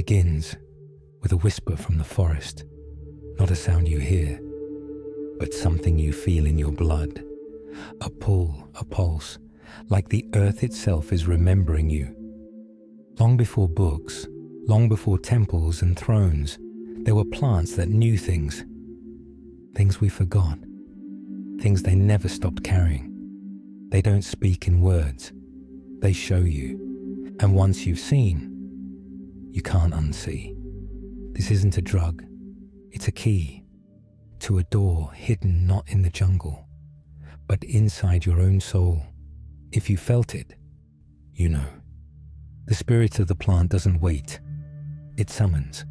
begins with a whisper from the forest, not a sound you hear, but something you feel in your blood, a pull, a pulse, like the earth itself is remembering you. Long before books, long before temples and thrones, there were plants that knew things we forgot, things they never stopped carrying. They don't speak in words, they show you, and once you've seen, you can't unsee. This isn't a drug, it's a key to a door hidden not in the jungle, but inside your own soul. If you felt it, you know. The spirit of the plant doesn't wait, it summons.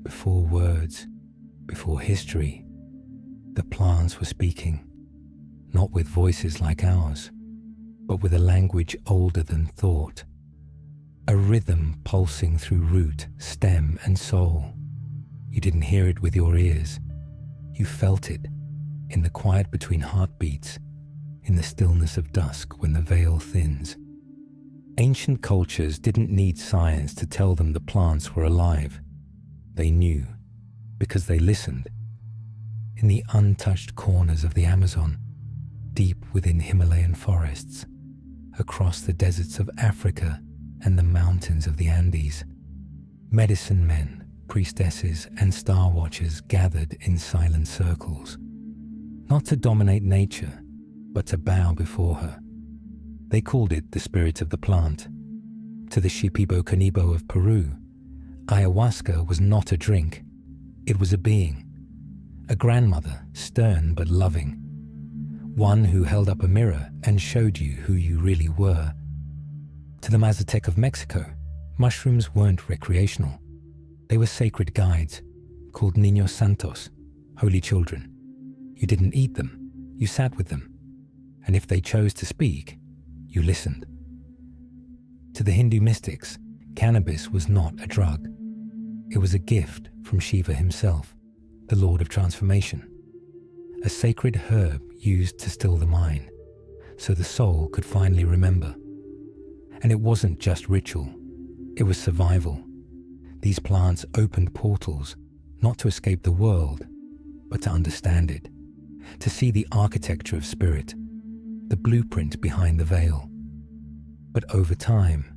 Before words, before history, the plants were speaking, not with voices like ours, but with a language older than thought, a rhythm pulsing through root, stem, and soul. You didn't hear it with your ears, you felt it in the quiet between heartbeats, in the stillness of dusk when the veil thins. Ancient cultures didn't need science to tell them the plants were alive. They knew, because they listened. In the untouched corners of the Amazon, deep within Himalayan forests, across the deserts of Africa and the mountains of the Andes, medicine men, priestesses, and star watchers gathered in silent circles, not to dominate nature, but to bow before her. They called it the spirit of the plant. To the Shipibo Canibo of Peru, ayahuasca was not a drink, it was a being, a grandmother, stern but loving, one who held up a mirror and showed you who you really were. To the Mazatec of Mexico, mushrooms weren't recreational. They were sacred guides, called Niños Santos, holy children. You didn't eat them, you sat with them, and if they chose to speak, you listened. To the Hindu mystics, cannabis was not a drug. It was a gift from Shiva himself, the Lord of Transformation, a sacred herb used to still the mind, so the soul could finally remember. And it wasn't just ritual, it was survival. These plants opened portals, not to escape the world, but to understand it, to see the architecture of spirit, the blueprint behind the veil. But over time,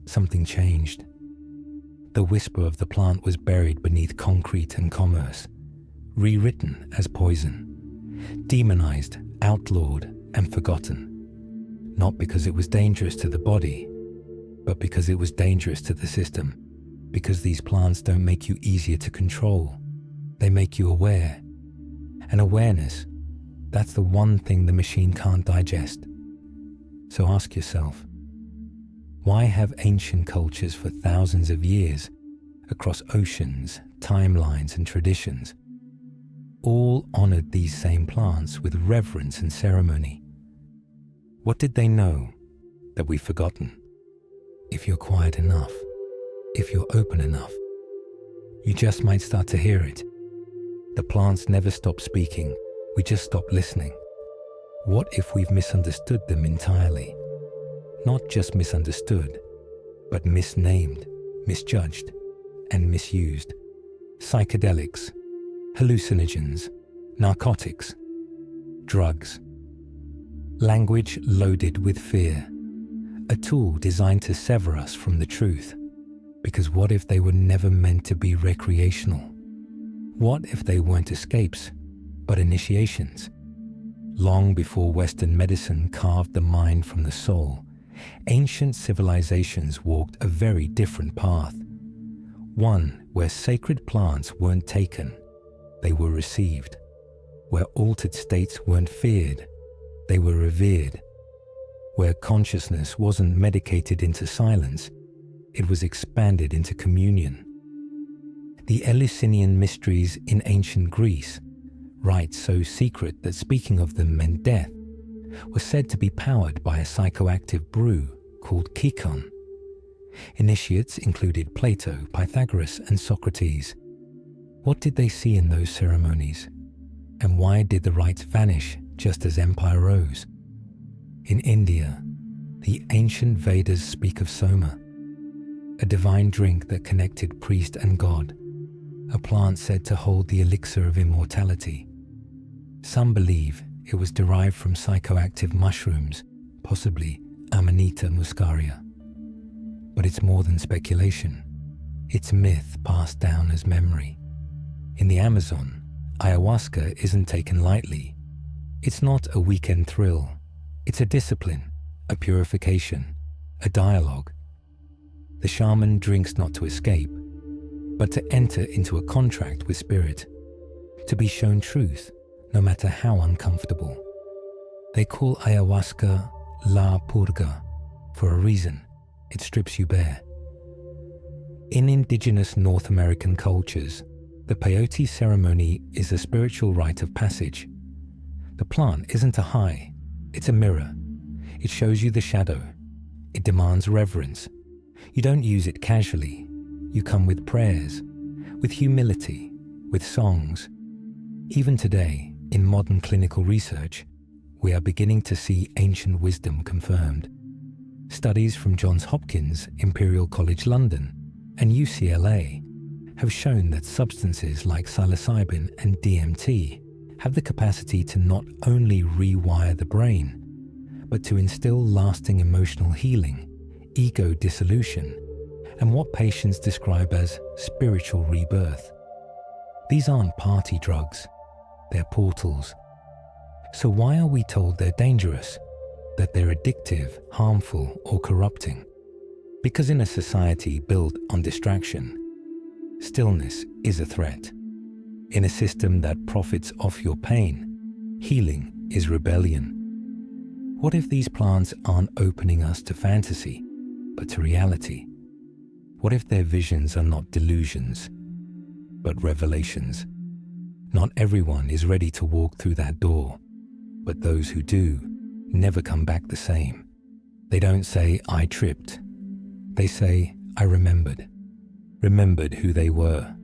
something changed. The whisper of the plant was buried beneath concrete and commerce, rewritten as poison, demonized, outlawed, and forgotten. Not because it was dangerous to the body, but because it was dangerous to the system. Because these plants don't make you easier to control, they make you aware. And awareness, that's the one thing the machine can't digest. So ask yourself, why have ancient cultures for thousands of years, across oceans, timelines, and traditions, all honored these same plants with reverence and ceremony? What did they know that we've forgotten? If you're quiet enough, if you're open enough, you just might start to hear it. The plants never stop speaking, we just stop listening. What if we've misunderstood them entirely? Not just misunderstood, but misnamed, misjudged, and misused. Psychedelics, hallucinogens, narcotics, drugs. Language loaded with fear, a tool designed to sever us from the truth. Because what if they were never meant to be recreational? What if they weren't escapes, but initiations? Long before Western medicine carved the mind from the soul, ancient civilizations walked a very different path. One where sacred plants weren't taken, they were received. Where altered states weren't feared, they were revered. Where consciousness wasn't medicated into silence, it was expanded into communion. The Eleusinian mysteries in ancient Greece, rites so secret that speaking of them meant death, were said to be powered by a psychoactive brew called kikon. Initiates included Plato, Pythagoras, and Socrates. What did they see in those ceremonies? And why did the rites vanish just as empire rose? In India, the ancient Vedas speak of Soma, a divine drink that connected priest and god, a plant said to hold the elixir of immortality. Some believe it was derived from psychoactive mushrooms, possibly Amanita muscaria. But it's more than speculation. It's myth passed down as memory. In the Amazon, ayahuasca isn't taken lightly. It's not a weekend thrill. It's a discipline, a purification, a dialogue. The shaman drinks not to escape, but to enter into a contract with spirit, to be shown truth, no matter how uncomfortable. They call ayahuasca la purga for a reason. It strips you bare. In indigenous North American cultures, the peyote ceremony is a spiritual rite of passage. The plant isn't a high, it's a mirror. It shows you the shadow. It demands reverence. You don't use it casually. You come with prayers, with humility, with songs. Even today, in modern clinical research, we are beginning to see ancient wisdom confirmed. Studies from Johns Hopkins, Imperial College London, and UCLA have shown that substances like psilocybin and DMT have the capacity to not only rewire the brain, but to instill lasting emotional healing, ego dissolution, and what patients describe as spiritual rebirth. These aren't party drugs, they're portals. So why are we told they're dangerous, that they're addictive, harmful, or corrupting? Because in a society built on distraction, stillness is a threat. In a system that profits off your pain, healing is rebellion. What if these plants aren't opening us to fantasy, but to reality? What if their visions are not delusions, but revelations? Not everyone is ready to walk through that door, but those who do never come back the same. They don't say, I tripped. They say, I remembered who they were,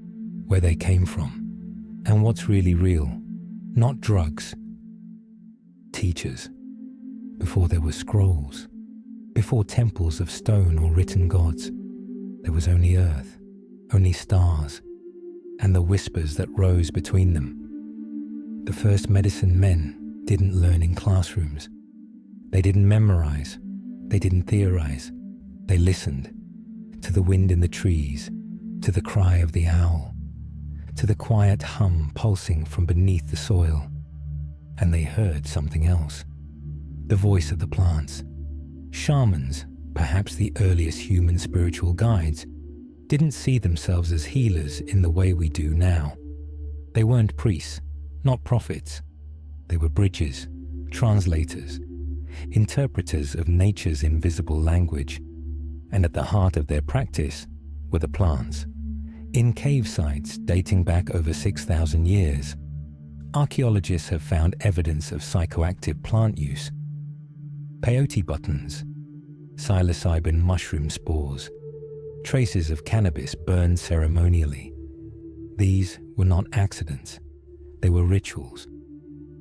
where they came from, and what's really real. Not drugs. Teachers. Before there were scrolls, before temples of stone or written gods, there was only earth, only stars, and the whispers that rose between them. The first medicine men didn't learn in classrooms. They didn't memorize. They didn't theorize. They listened to the wind in the trees, to the cry of the owl, to the quiet hum pulsing from beneath the soil. And they heard something else. The voice of the plants. Shamans, perhaps the earliest human spiritual guides, didn't see themselves as healers in the way we do now. They weren't priests, not prophets. They were bridges, translators, interpreters of nature's invisible language. And at the heart of their practice were the plants. In cave sites dating back over 6,000 years, archaeologists have found evidence of psychoactive plant use. Peyote buttons, psilocybin mushroom spores, traces of cannabis burned ceremonially. These were not accidents. They were rituals,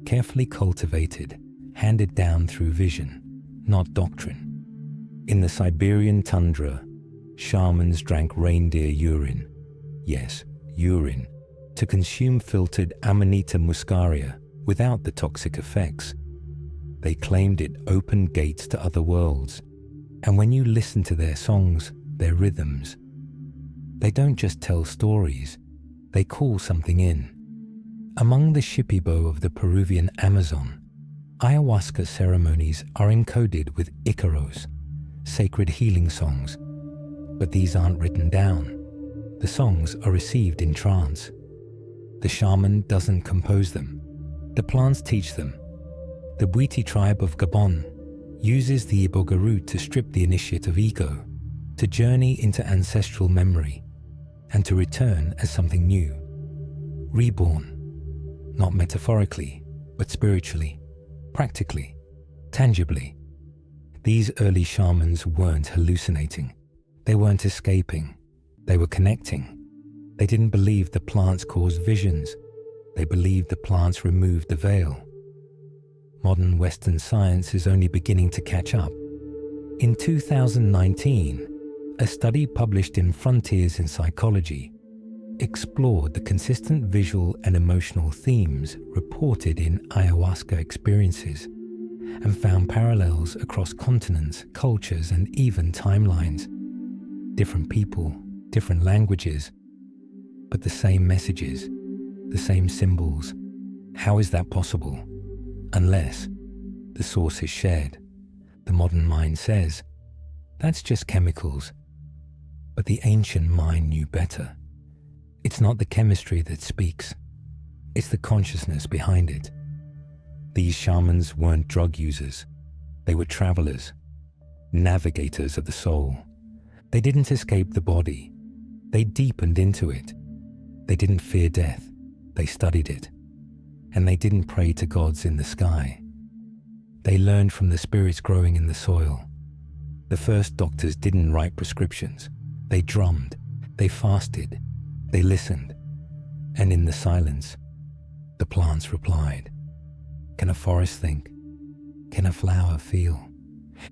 carefully cultivated, handed down through vision, not doctrine. In the Siberian tundra, shamans drank reindeer urine, yes, urine, to consume filtered Amanita muscaria without the toxic effects. They claimed it opened gates to other worlds. And when you listen to their songs, their rhythms, they don't just tell stories, they call something in. Among the Shipibo of the Peruvian Amazon, ayahuasca ceremonies are encoded with Icaros, sacred healing songs. But these aren't written down. The songs are received in trance. The shaman doesn't compose them. The plants teach them. The Bwiti tribe of Gabon uses the iboga root to strip the initiate of ego, to journey into ancestral memory, and to return as something new. Reborn, not metaphorically, but spiritually, practically, tangibly. These early shamans weren't hallucinating. They weren't escaping. They were connecting. They didn't believe the plants caused visions. They believed the plants removed the veil. modern Western science is only beginning to catch up. In 2019, a study published in Frontiers in Psychology explored the consistent visual and emotional themes reported in ayahuasca experiences and found parallels across continents, cultures, and even timelines. Different people, different languages, but the same messages, the same symbols. How is that possible? Unless the source is shared. The modern mind says, that's just chemicals. But the ancient mind knew better. It's not the chemistry that speaks. It's the consciousness behind it. These shamans weren't drug users. They were travelers, navigators of the soul. They didn't escape the body. They deepened into it. They didn't fear death. They studied it. And they didn't pray to gods in the sky. They learned from the spirits growing in the soil. The first doctors didn't write prescriptions. They drummed. They fasted. They listened. And in the silence, the plants replied. Can a forest think? Can a flower feel?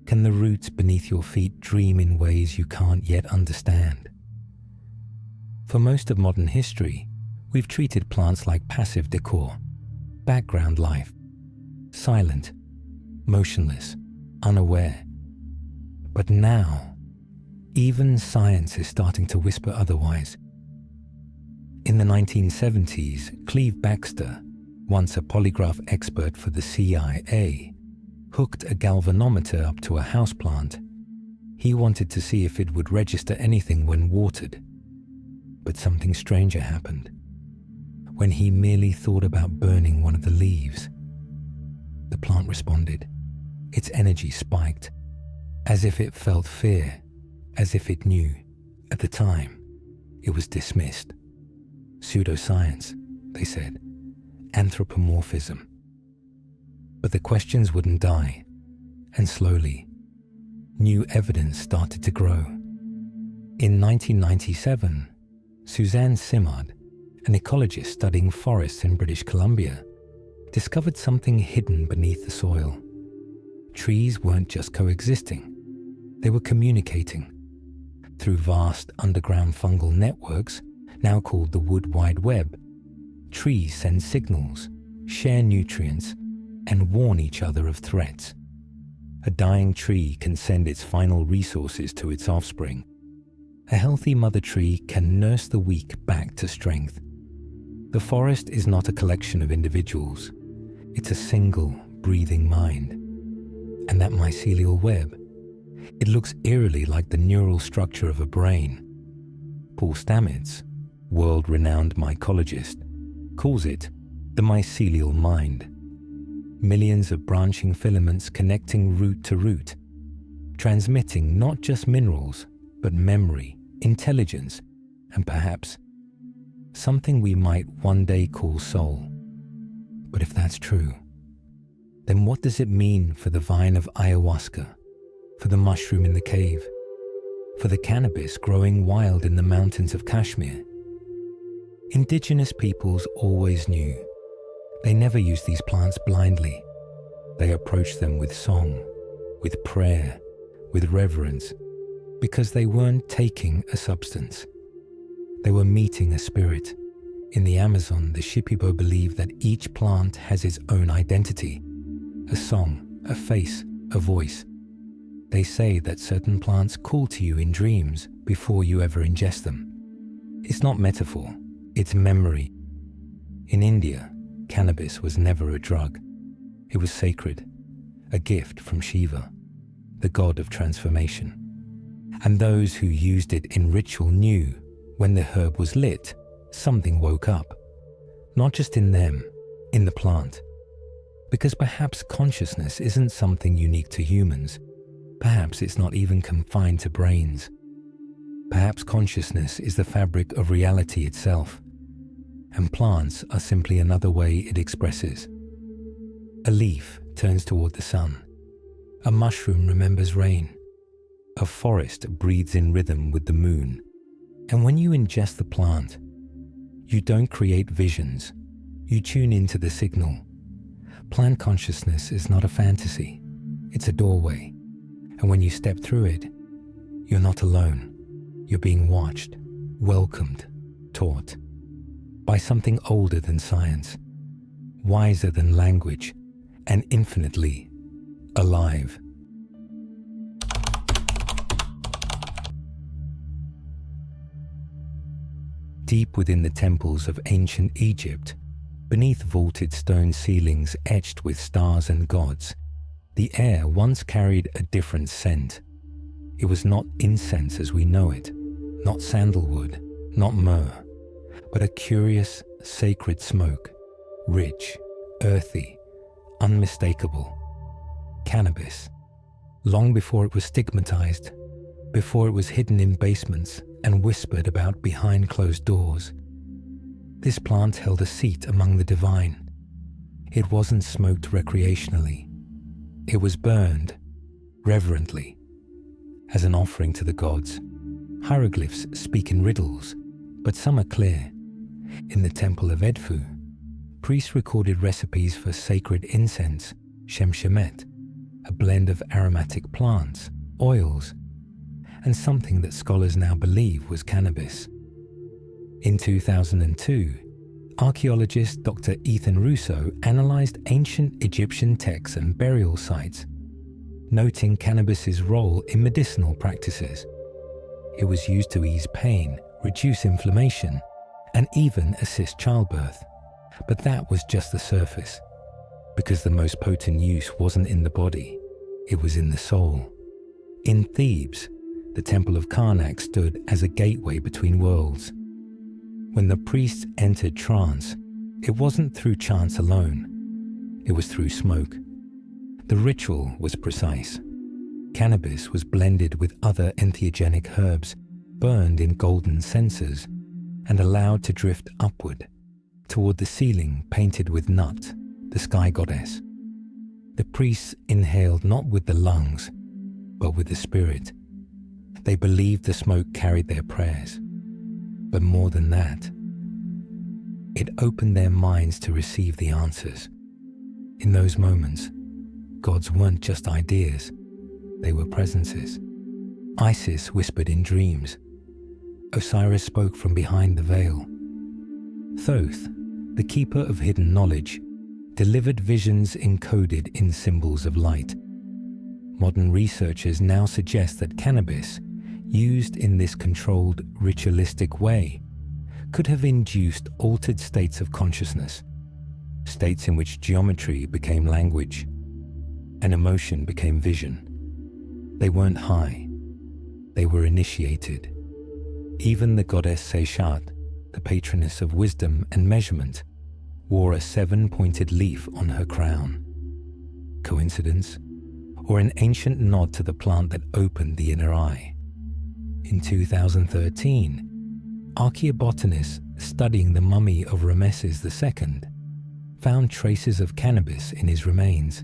Can the roots beneath your feet dream in ways you can't yet understand? For most of modern history, we've treated plants like passive decor, background life, silent, motionless, unaware. But now, even science is starting to whisper otherwise. In the 1970s, Cleve Baxter, once a polygraph expert for the CIA, hooked a galvanometer up to a houseplant. He wanted to see if it would register anything when watered. But something stranger happened. When he merely thought about burning one of the leaves, the plant responded. Its energy spiked, as if it felt fear, as if it knew. At the time, it was dismissed. Pseudoscience, they said. Anthropomorphism. But the questions wouldn't die, and slowly, new evidence started to grow. In 1997, Suzanne Simard, an ecologist studying forests in British Columbia, discovered something hidden beneath the soil. Trees weren't just coexisting, they were communicating. Through vast underground fungal networks, now called the Wood Wide Web, trees send signals, share nutrients, and warn each other of threats. A dying tree can send its final resources to its offspring. A healthy mother tree can nurse the weak back to strength. The forest is not a collection of individuals. It's a single, breathing mind. And that mycelial web, it looks eerily like the neural structure of a brain. Paul Stamets, world-renowned mycologist, calls it the mycelial mind. Millions of branching filaments connecting root to root, transmitting not just minerals, but memory, intelligence, and perhaps something we might one day call soul. But if that's true, then what does it mean for the vine of ayahuasca, for the mushroom in the cave, for the cannabis growing wild in the mountains of Kashmir? Indigenous peoples always knew. They never used these plants blindly. They approached them with song, with prayer, with reverence, because they weren't taking a substance. They were meeting a spirit. In the Amazon, the Shipibo believe that each plant has its own identity, a song, a face, a voice. They say that certain plants call to you in dreams before you ever ingest them. It's not metaphor, it's memory. In India, cannabis was never a drug. It was sacred, a gift from Shiva, the god of transformation. And those who used it in ritual knew when the herb was lit, something woke up. Not just in them, in the plant. Because perhaps consciousness isn't something unique to humans. Perhaps it's not even confined to brains. Perhaps consciousness is the fabric of reality itself. And plants are simply another way it expresses. A leaf turns toward the sun. A mushroom remembers rain. A forest breathes in rhythm with the moon. And when you ingest the plant, you don't create visions. You tune into the signal. Plant consciousness is not a fantasy, it's a doorway. And when you step through it, you're not alone. You're being watched, welcomed, taught by something older than science, wiser than language, and infinitely alive. Deep within the temples of ancient Egypt, beneath vaulted stone ceilings etched with stars and gods, the air once carried a different scent. It was not incense as we know it, not sandalwood, not myrrh, but a curious, sacred smoke, rich, earthy, unmistakable. Cannabis. Long before it was stigmatized, before it was hidden in basements and whispered about behind closed doors, this plant held a seat among the divine. It wasn't smoked recreationally. It was burned reverently as an offering to the gods. Hieroglyphs speak in riddles, but some are clear. In the temple of Edfu, priests recorded recipes for sacred incense, shemshemet, a blend of aromatic plants, oils, and something that scholars now believe was cannabis. In 2002, archaeologist Dr. Ethan Russo analyzed ancient Egyptian texts and burial sites, noting cannabis's role in medicinal practices. It was used to ease pain, reduce inflammation, and even assist childbirth. But that was just the surface, because the most potent use wasn't in the body, it was in the soul. In Thebes, the temple of Karnak stood as a gateway between worlds. When the priests entered trance, it wasn't through chants alone, it was through smoke. The ritual was precise. Cannabis was blended with other entheogenic herbs, burned in golden censers, and allowed to drift upward, toward the ceiling painted with Nut, the sky goddess. The priests inhaled not with the lungs, but with the spirit. They believed the smoke carried their prayers. But more than that, it opened their minds to receive the answers. In those moments, gods weren't just ideas, they were presences. Isis whispered in dreams. Osiris spoke from behind the veil. Thoth, the keeper of hidden knowledge, delivered visions encoded in symbols of light. Modern researchers now suggest that cannabis, used in this controlled, ritualistic way, could have induced altered states of consciousness, states in which geometry became language and emotion became vision. They weren't high, they were initiated. Even the goddess Seishat, the patroness of wisdom and measurement, wore a 7-pointed leaf on her crown. Coincidence? Or an ancient nod to the plant that opened the inner eye? In 2013, archaeobotanists studying the mummy of Rameses II found traces of cannabis in his remains,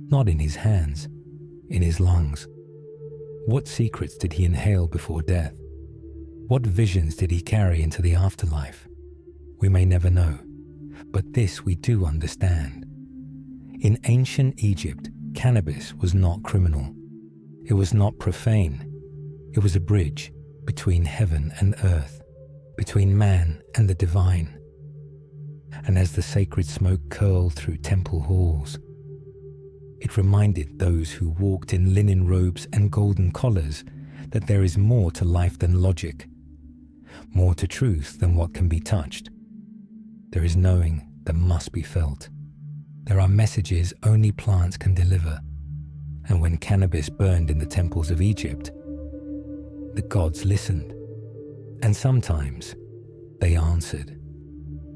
not in his hands, in his lungs. What secrets did he inhale before death? What visions did he carry into the afterlife? We may never know, but this we do understand. In ancient Egypt, cannabis was not criminal. It was not profane. It was a bridge between heaven and earth, between man and the divine. And as the sacred smoke curled through temple halls, it reminded those who walked in linen robes and golden collars that there is more to life than logic, more to truth than what can be touched. There is knowing that must be felt. There are messages only plants can deliver. And when cannabis burned in the temples of Egypt, the gods listened. And sometimes they answered.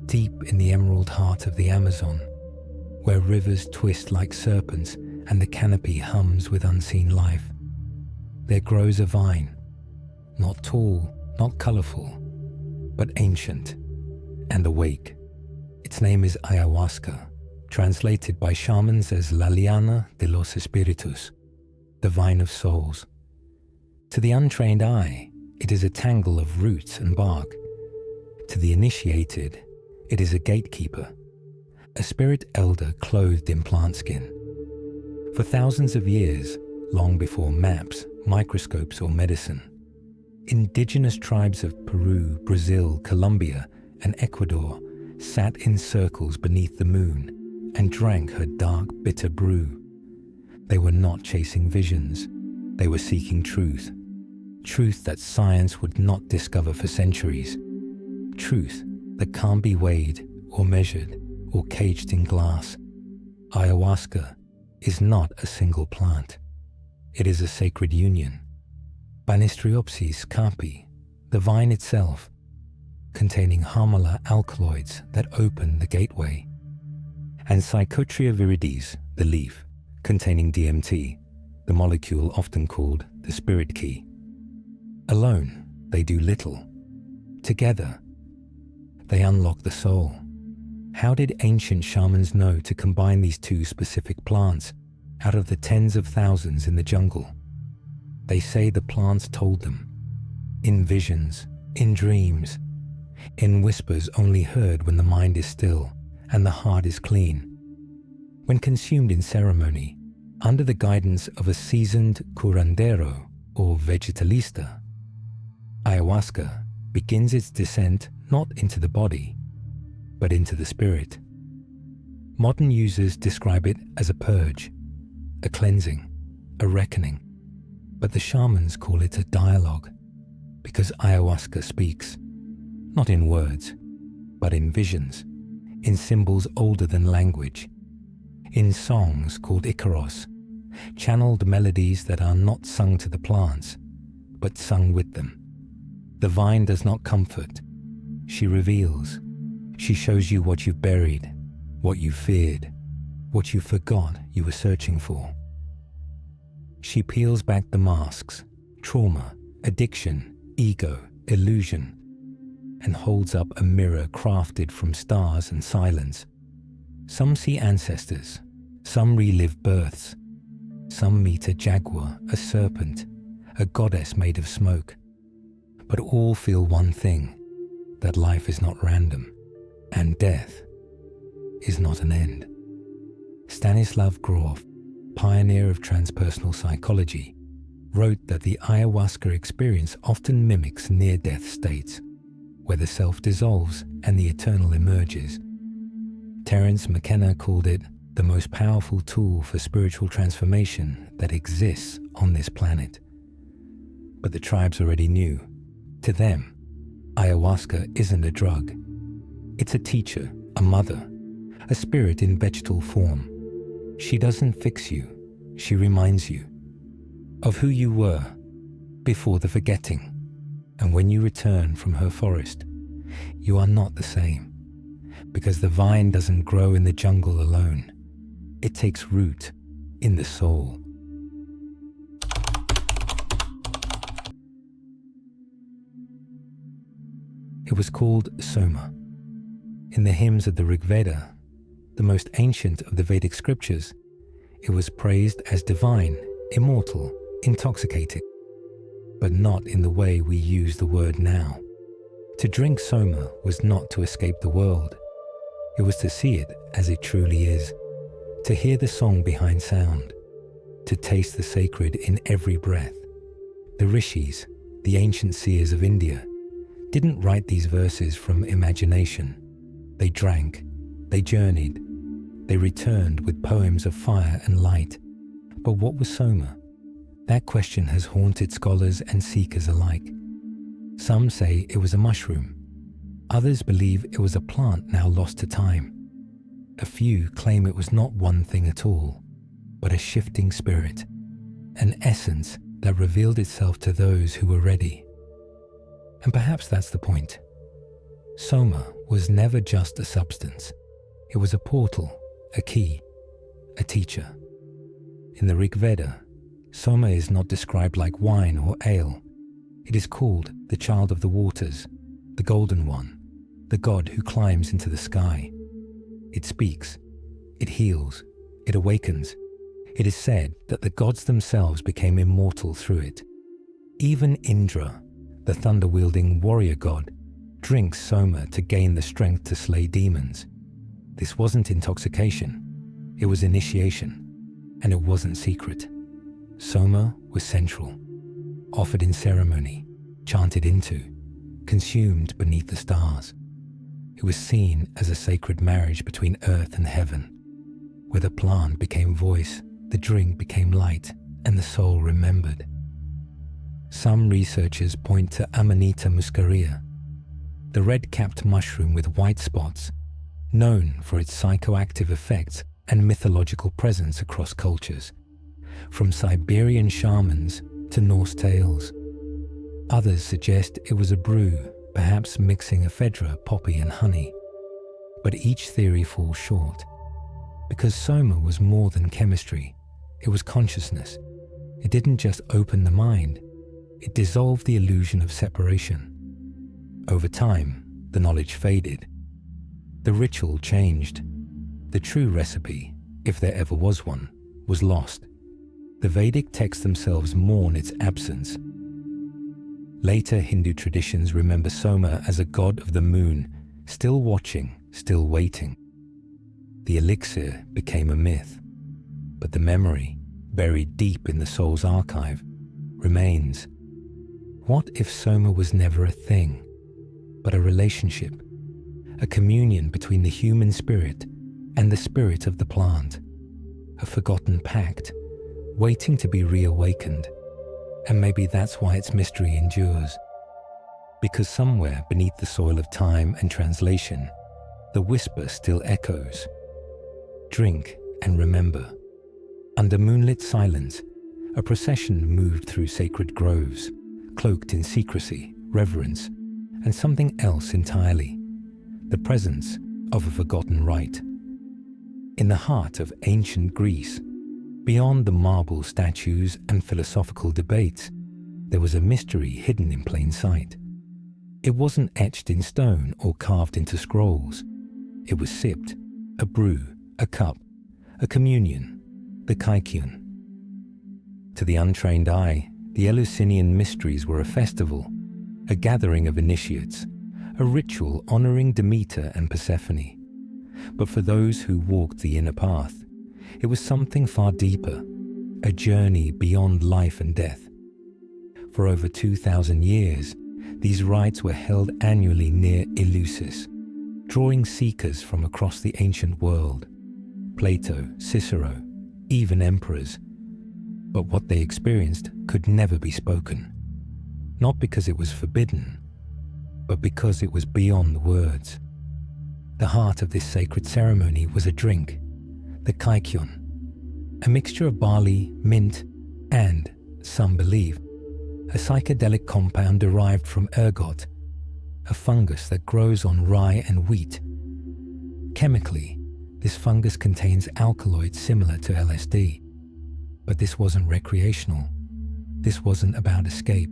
Deep in the emerald heart of the Amazon, where rivers twist like serpents and the canopy hums with unseen life, there grows a vine, not tall, not colorful, but ancient and awake. Its name is Ayahuasca, translated by shamans as La Liana de los Espíritus, the vine of souls. To the untrained eye, it is a tangle of roots and bark. To the initiated, it is a gatekeeper, a spirit elder clothed in plant skin. For thousands of years, long before maps, microscopes, or medicine, indigenous tribes of Peru, Brazil, Colombia, and Ecuador sat in circles beneath the moon and drank her dark, bitter brew. They were not chasing visions. They were seeking truth. Truth that science would not discover for centuries. Truth that can't be weighed or measured or caged in glass. Ayahuasca is not a single plant. It is a sacred union. Banistriopsis carpi, the vine itself, containing harmala alkaloids that open the gateway, and Psychotria viridis, the leaf, containing DMT, the molecule often called the spirit key. Alone, they do little. Together, they unlock the soul. How did ancient shamans know to combine these two specific plants out of the tens of thousands in the jungle? They say the plants told them, in visions, in dreams, in whispers only heard when the mind is still and the heart is clean. When consumed in ceremony, under the guidance of a seasoned curandero or vegetalista, ayahuasca begins its descent not into the body, but into the spirit. Modern users describe it as a purge, a cleansing, a reckoning, but the shamans call it a dialogue, because ayahuasca speaks, not in words, but in visions, in symbols older than language, in songs called Icaros, channeled melodies that are not sung to the plants, but sung with them. The vine does not comfort, she reveals. She shows you what you buried, what you feared, what you forgot you were searching for. She peels back the masks, trauma, addiction, ego, illusion, and holds up a mirror crafted from stars and silence. Some see ancestors, some relive births, some meet a jaguar, a serpent, a goddess made of smoke. But all feel one thing, that life is not random, and death is not an end. Stanislav Grof, pioneer of transpersonal psychology, wrote that the ayahuasca experience often mimics near-death states, where the self dissolves and the eternal emerges. Terence McKenna called it the most powerful tool for spiritual transformation that exists on this planet. But the tribes already knew. To them, ayahuasca isn't a drug. It's a teacher, a mother, a spirit in vegetal form. She doesn't fix you, she reminds you of who you were before the forgetting. And when you return from her forest, you are not the same, because the vine doesn't grow in the jungle alone. It takes root in the soul. It was called Soma. In the hymns of the Rig Veda, the most ancient of the Vedic scriptures, it was praised as divine, immortal, intoxicating, but not in the way we use the word now. To drink Soma was not to escape the world. It was to see it as it truly is, to hear the song behind sound, to taste the sacred in every breath. The rishis, the ancient seers of India, didn't write these verses from imagination. They drank, they journeyed, they returned with poems of fire and light. But what was Soma? That question has haunted scholars and seekers alike. Some say it was a mushroom. Others believe it was a plant now lost to time. A few claim it was not one thing at all, but a shifting spirit, an essence that revealed itself to those who were ready. And perhaps that's the point. Soma was never just a substance. It was a portal, a key, a teacher. In the Rig Veda, Soma is not described like wine or ale. It is called the child of the waters, the golden one, the god who climbs into the sky. It speaks, it heals, it awakens. It is said that the gods themselves became immortal through it. Even Indra, the thunder-wielding warrior god, drinks Soma to gain the strength to slay demons. This wasn't intoxication, it was initiation, and it wasn't secret. Soma was central, offered in ceremony, chanted into, consumed beneath the stars. It was seen as a sacred marriage between earth and heaven, where the plant became voice, the drink became light, and the soul remembered. Some researchers point to Amanita muscaria, the red-capped mushroom with white spots, known for its psychoactive effects and mythological presence across cultures, from Siberian shamans to Norse tales. Others suggest it was a brew, perhaps mixing ephedra, poppy and honey. But each theory falls short, because Soma was more than chemistry. It was consciousness. It didn't just open the mind, it dissolved the illusion of separation. Over time, the knowledge faded. The ritual changed. The true recipe, if there ever was one, was lost. The Vedic texts themselves mourn its absence. Later Hindu traditions remember Soma as a god of the moon, still watching, still waiting. The elixir became a myth, but the memory, buried deep in the soul's archive, remains. What if Soma was never a thing, but a relationship, a communion between the human spirit and the spirit of the plant, a forgotten pact, waiting to be reawakened? And maybe that's why its mystery endures. Because somewhere beneath the soil of time and translation, the whisper still echoes. Drink and remember. Under moonlit silence, a procession moved through sacred groves, cloaked in secrecy, reverence, and something else entirely, the presence of a forgotten rite. In the heart of ancient Greece, beyond the marble statues and philosophical debates, there was a mystery hidden in plain sight. It wasn't etched in stone or carved into scrolls. It was sipped, a brew, a cup, a communion, the kaikion. To the untrained eye, the Eleusinian mysteries were a festival, a gathering of initiates, a ritual honoring Demeter and Persephone. But for those who walked the inner path, it was something far deeper, a journey beyond life and death. For over 2,000 years, these rites were held annually near Eleusis, drawing seekers from across the ancient world, Plato, Cicero, even emperors. But what they experienced could never be spoken, not because it was forbidden, but because it was beyond words. The heart of this sacred ceremony was a drink, the kaikion, a mixture of barley, mint, and, some believe, a psychedelic compound derived from ergot, a fungus that grows on rye and wheat. Chemically, this fungus contains alkaloids similar to LSD. But this wasn't recreational. This wasn't about escape.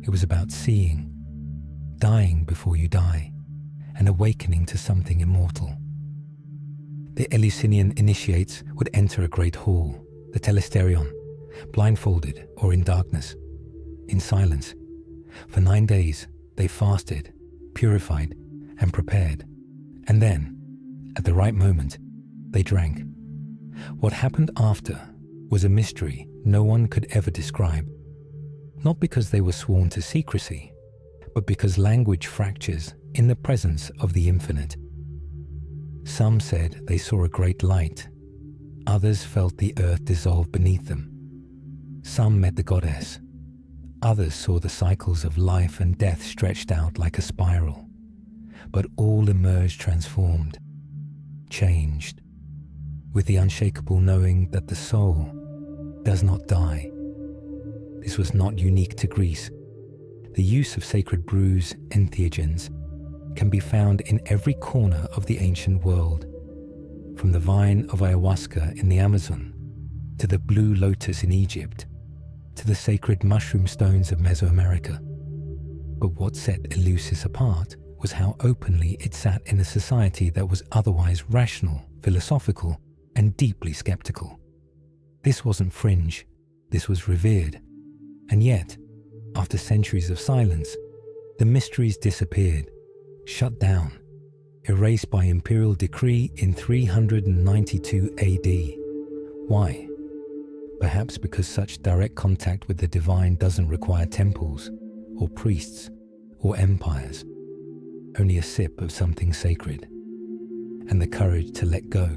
It was about seeing, dying before you die, and awakening to something immortal. The Eleusinian initiates would enter a great hall, the telesterion, blindfolded or in darkness, in silence. For 9 days, they fasted, purified, and prepared. And then, at the right moment, they drank. What happened after was a mystery no one could ever describe. Not because they were sworn to secrecy, but because language fractures in the presence of the infinite. Some said they saw a great light. Others felt the earth dissolve beneath them. Some met the goddess. Others saw the cycles of life and death stretched out like a spiral. But all emerged transformed, changed, with the unshakable knowing that the soul does not die. This was not unique to Greece. The use of sacred brews, entheogens, can be found in every corner of the ancient world, from the vine of Ayahuasca in the Amazon, to the blue lotus in Egypt, to the sacred mushroom stones of Mesoamerica. But what set Eleusis apart was how openly it sat in a society that was otherwise rational, philosophical, and deeply skeptical. This wasn't fringe, this was revered. And yet, after centuries of silence, the mysteries disappeared, shut down, erased by imperial decree in 392 AD. Why? Perhaps because such direct contact with the divine doesn't require temples, or priests, or empires. Only a sip of something sacred, and the courage to let go.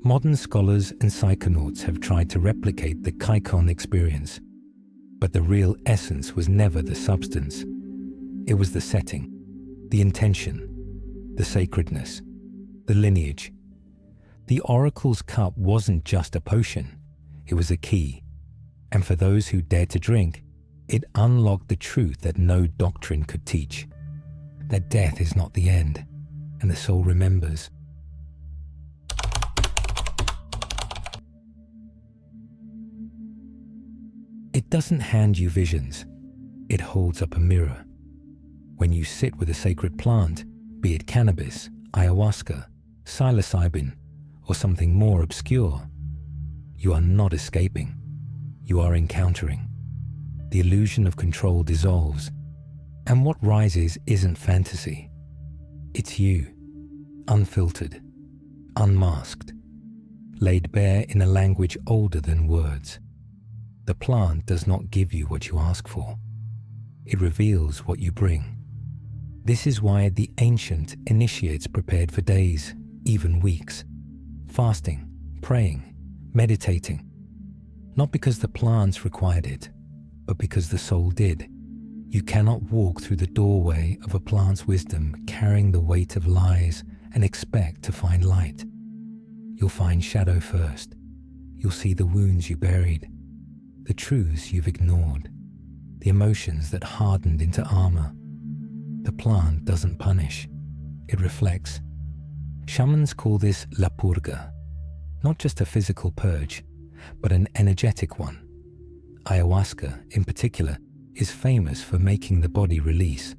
Modern scholars and psychonauts have tried to replicate the Kaikon experience, but the real essence was never the substance. It was the setting, the intention, the sacredness, the lineage. The oracle's cup wasn't just a potion, it was a key, and for those who dared to drink, it unlocked the truth that no doctrine could teach, that death is not the end, and the soul remembers. It doesn't hand you visions, it holds up a mirror. When you sit with a sacred plant, be it cannabis, ayahuasca, psilocybin, or something more obscure, you are not escaping, you are encountering. The illusion of control dissolves, and what rises isn't fantasy. It's you, unfiltered, unmasked, laid bare in a language older than words. The plant does not give you what you ask for. It reveals what you bring. This is why the ancient initiates prepared for days, even weeks, fasting, praying, meditating, not because the plants required it, but because the soul did. You cannot walk through the doorway of a plant's wisdom carrying the weight of lies and expect to find light. You'll find shadow first. You'll see the wounds you buried, the truths you've ignored, the emotions that hardened into armor. The plant doesn't punish, it reflects. Shamans call this la purga, not just a physical purge, but an energetic one. Ayahuasca, in particular, is famous for making the body release,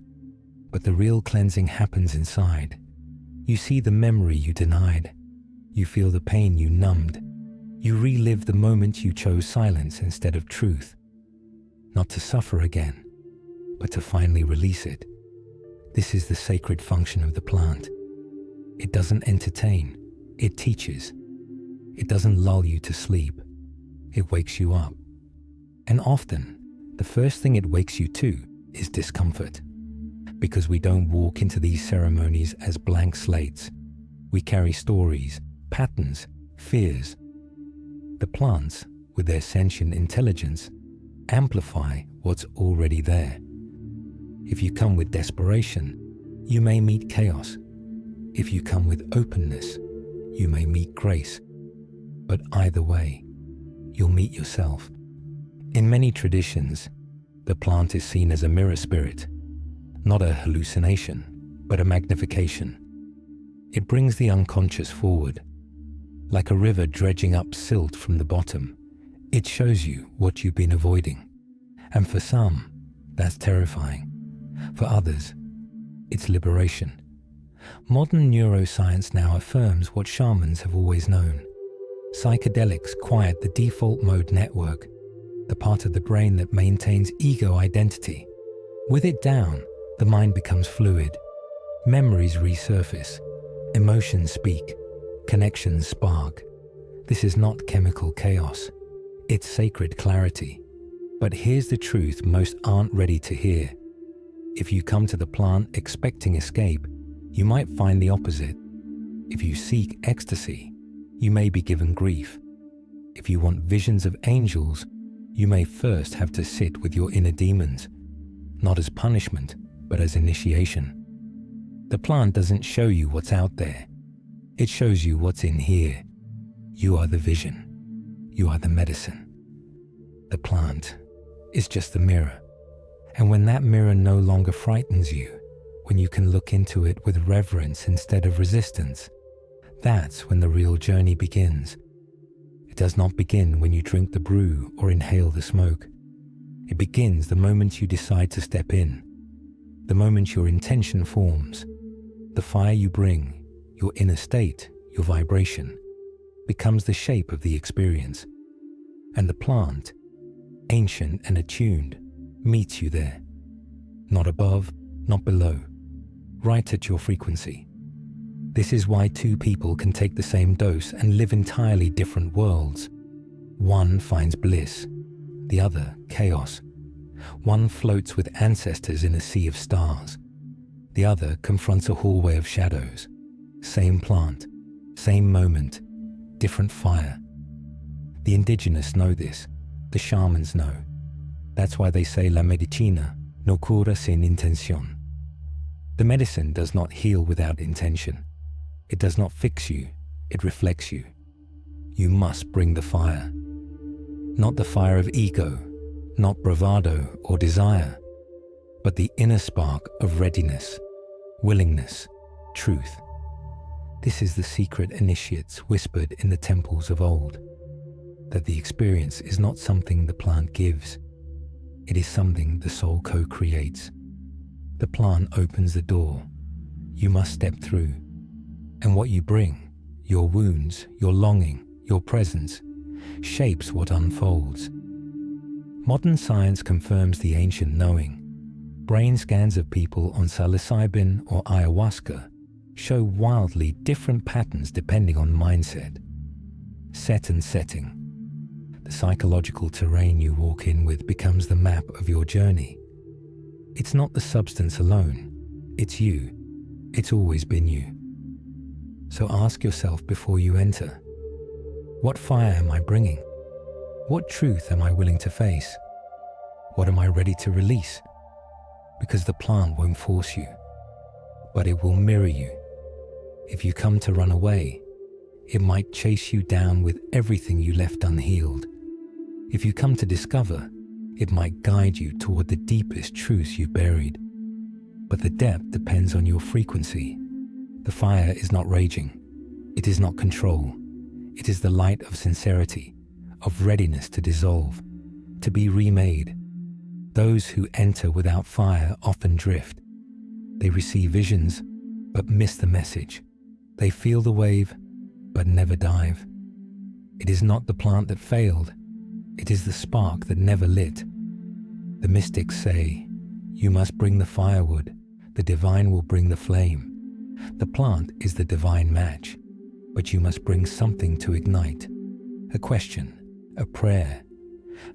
but the real cleansing happens inside. You see the memory you denied, you feel the pain you numbed, you relive the moment you chose silence instead of truth, not to suffer again, but to finally release it. This is the sacred function of the plant. It doesn't entertain, it teaches. It doesn't lull you to sleep, it wakes you up. And often, the first thing it wakes you to is discomfort. Because we don't walk into these ceremonies as blank slates. We carry stories, patterns, fears. The plants, with their sentient intelligence, amplify what's already there. If you come with desperation, you may meet chaos. If you come with openness, you may meet grace. But either way, you'll meet yourself. In many traditions, the plant is seen as a mirror spirit, not a hallucination, but a magnification. It brings the unconscious forward. Like a river dredging up silt from the bottom, it shows you what you've been avoiding. And for some, that's terrifying. For others, it's liberation. Modern neuroscience now affirms what shamans have always known. Psychedelics quiet the default mode network, the part of the brain that maintains ego identity. With it down, the mind becomes fluid. Memories resurface. Emotions speak. Connections spark. This is not chemical chaos. It's sacred clarity. But here's the truth most aren't ready to hear. If you come to the plant expecting escape, you might find the opposite. If you seek ecstasy, you may be given grief. If you want visions of angels, you may first have to sit with your inner demons, not as punishment, but as initiation. The plant doesn't show you what's out there. It shows you what's in here. You are the vision. You are the medicine. The plant is just the mirror. And when that mirror no longer frightens you, when you can look into it with reverence instead of resistance, that's when the real journey begins. It does not begin when you drink the brew or inhale the smoke. It begins the moment you decide to step in, the moment your intention forms. The fire you bring, your inner state, your vibration, becomes the shape of the experience. And the plant, ancient and attuned, meets you there. Not above, not below, right at your frequency. This is why two people can take the same dose and live entirely different worlds. One finds bliss, the other chaos. One floats with ancestors in a sea of stars. The other confronts a hallway of shadows. Same plant, same moment, different fire. The indigenous know this. The shamans know. That's why they say la medicina no cura sin intención. The medicine does not heal without intention. It does not fix you, it reflects you. You must bring the fire. Not the fire of ego, not bravado or desire, but the inner spark of readiness, willingness, truth. This is the secret initiates whispered in the temples of old, that the experience is not something the plant gives. It is something the soul co-creates. The plant opens the door. You must step through. And what you bring, your wounds, your longing, your presence, shapes what unfolds. Modern science confirms the ancient knowing. Brain scans of people on Psilocybin or Ayahuasca show wildly different patterns depending on mindset. Set and setting. The psychological terrain you walk in with becomes the map of your journey. It's not the substance alone. It's you. It's always been you. So ask yourself before you enter, what fire am I bringing? What truth am I willing to face? What am I ready to release? Because the plant won't force you, but it will mirror you. If you come to run away, it might chase you down with everything you left unhealed. If you come to discover, it might guide you toward the deepest truths you buried. But the depth depends on your frequency. The fire is not raging. It is not control. It is the light of sincerity, of readiness to dissolve, to be remade. Those who enter without fire often drift. They receive visions, but miss the message. They feel the wave, but never dive. It is not the plant that failed. It is the spark that never lit. The mystics say, you must bring the firewood. The divine will bring the flame. The plant is the divine match, but you must bring something to ignite. A question, a prayer,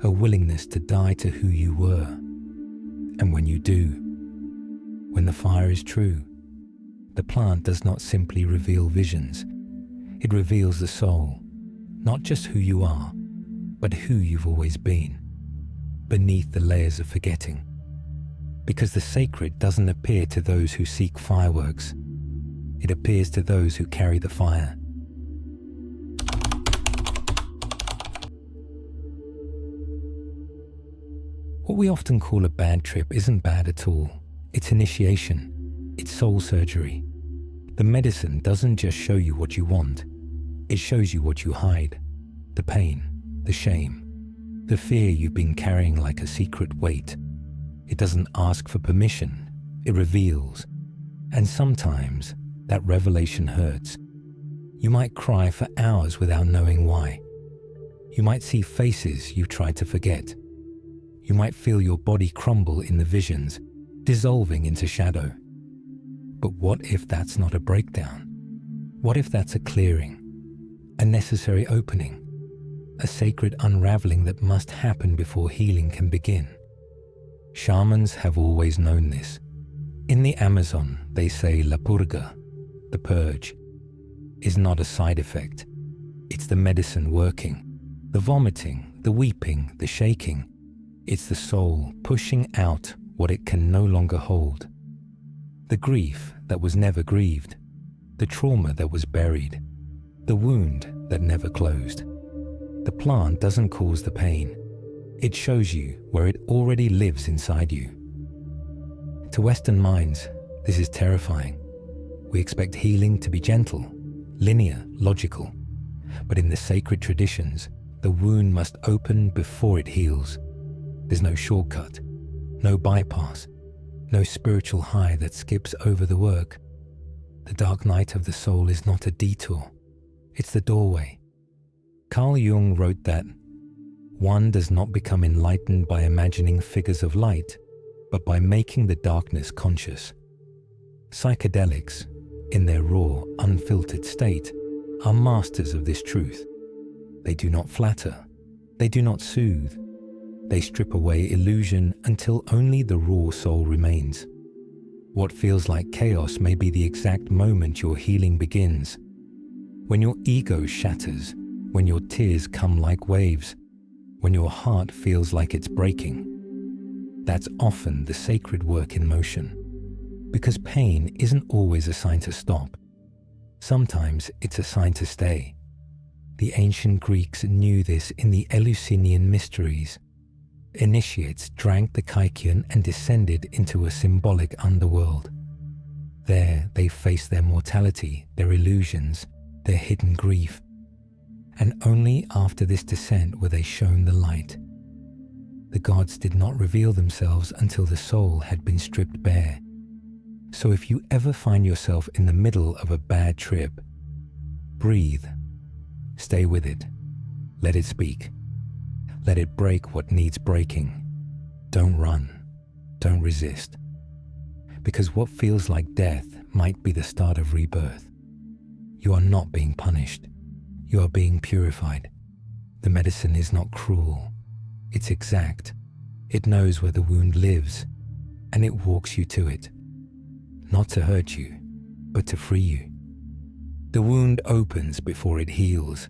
a willingness to die to who you were. And when you do, when the fire is true, the plant does not simply reveal visions. It reveals the soul, not just who you are, but who you've always been, beneath the layers of forgetting. Because the sacred doesn't appear to those who seek fireworks. It appears to those who carry the fire. What we often call a bad trip isn't bad at all. It's initiation. It's soul surgery. The medicine doesn't just show you what you want. It shows you what you hide. The pain, the shame, the fear you've been carrying like a secret weight. It doesn't ask for permission. It reveals. And sometimes that revelation hurts. You might cry for hours without knowing why. You might see faces you tried to forget. You might feel your body crumble in the visions, dissolving into shadow. But what if that's not a breakdown? What if that's a clearing, a necessary opening, a sacred unraveling that must happen before healing can begin? Shamans have always known this. In the Amazon, they say la purga, the purge, is not a side effect. It's the medicine working, the vomiting, the weeping, the shaking. It's the soul pushing out what it can no longer hold. The grief that was never grieved, the trauma that was buried, the wound that never closed. The plant doesn't cause the pain. It shows you where it already lives inside you. To Western minds, this is terrifying. We expect healing to be gentle, linear, logical. But in the sacred traditions, the wound must open before it heals. There's no shortcut, no bypass, no spiritual high that skips over the work. The dark night of the soul is not a detour. It's the doorway. Carl Jung wrote that one does not become enlightened by imagining figures of light, but by making the darkness conscious. Psychedelics, in their raw, unfiltered state, are masters of this truth. They do not flatter. They do not soothe. They strip away illusion until only the raw soul remains. What feels like chaos may be the exact moment your healing begins. When your ego shatters, when your tears come like waves, when your heart feels like it's breaking. That's often the sacred work in motion. Because pain isn't always a sign to stop. Sometimes it's a sign to stay. The ancient Greeks knew this in the Eleusinian mysteries. Initiates drank the kykeon and descended into a symbolic underworld. There they faced their mortality, their illusions, their hidden grief. And only after this descent were they shown the light. The gods did not reveal themselves until the soul had been stripped bare. So if you ever find yourself in the middle of a bad trip, breathe. Stay with it. Let it speak. Let it break what needs breaking. Don't run. Don't resist. Because what feels like death might be the start of rebirth. You are not being punished. You are being purified. The medicine is not cruel. It's exact. It knows where the wound lives, and it walks you to it. Not to hurt you, but to free you. The wound opens before it heals.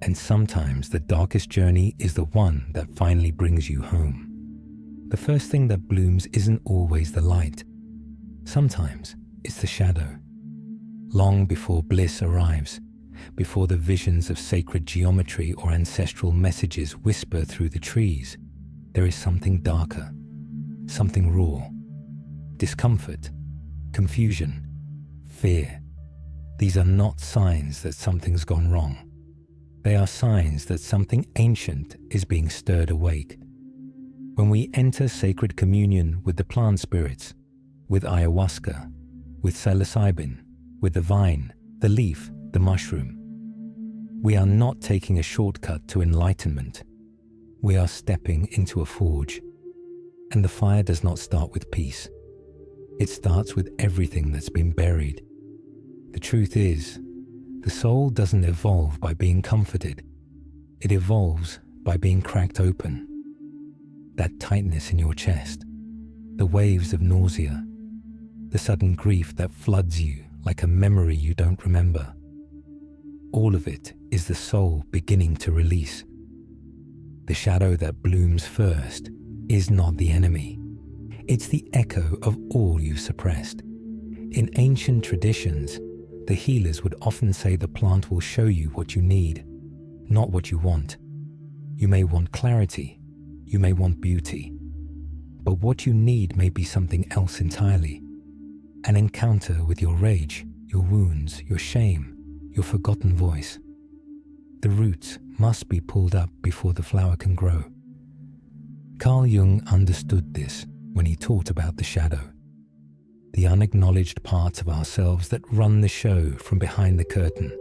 And sometimes the darkest journey is the one that finally brings you home. The first thing that blooms isn't always the light. Sometimes it's the shadow. Long before bliss arrives, before the visions of sacred geometry or ancestral messages whisper through the trees, there is something darker, something raw. Discomfort, confusion, fear. These are not signs that something's gone wrong. They are signs that something ancient is being stirred awake. When we enter sacred communion with the plant spirits, with ayahuasca, with psilocybin, with the vine, the leaf, the mushroom, we are not taking a shortcut to enlightenment. We are stepping into a forge. And the fire does not start with peace. It starts with everything that's been buried. The truth is, the soul doesn't evolve by being comforted. It evolves by being cracked open. That tightness in your chest, the waves of nausea, the sudden grief that floods you like a memory you don't remember. All of it is the soul beginning to release. The shadow that blooms first is not the enemy. It's the echo of all you've suppressed. In ancient traditions, the healers would often say the plant will show you what you need, not what you want. You may want clarity, you may want beauty, but what you need may be something else entirely. An encounter with your rage, your wounds, your shame, your forgotten voice. The roots must be pulled up before the flower can grow. Carl Jung understood this when he taught about the shadow. The unacknowledged parts of ourselves that run the show from behind the curtain.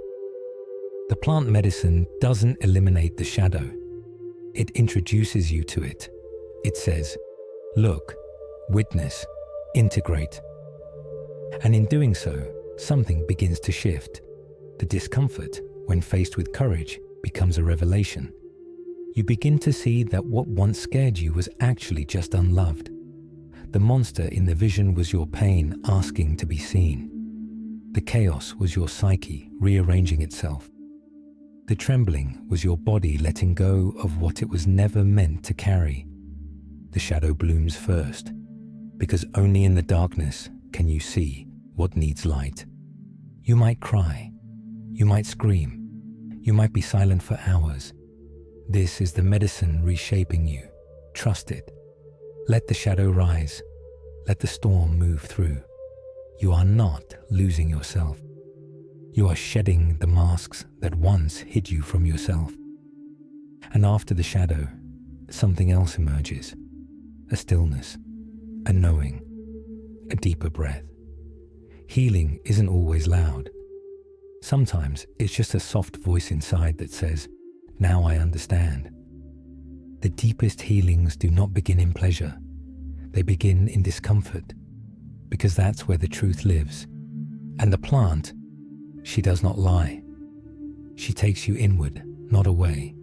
The plant medicine doesn't eliminate the shadow. It introduces you to it. It says, look, witness, integrate. And in doing so, something begins to shift. The discomfort, when faced with courage, becomes a revelation. You begin to see that what once scared you was actually just unloved. The monster in the vision was your pain asking to be seen. The chaos was your psyche rearranging itself. The trembling was your body letting go of what it was never meant to carry. The shadow blooms first, because only in the darkness can you see what needs light. You might cry, you might scream, you might be silent for hours. This is the medicine reshaping you. Trust it. Let the shadow rise. Let the storm move through. You are not losing yourself. You are shedding the masks that once hid you from yourself. And after the shadow, something else emerges. A stillness, a knowing, a deeper breath. Healing isn't always loud. Sometimes it's just a soft voice inside that says, now I understand. The deepest healings do not begin in pleasure. They begin in discomfort, because that's where the truth lives. And the plant, she does not lie. She takes you inward, not away.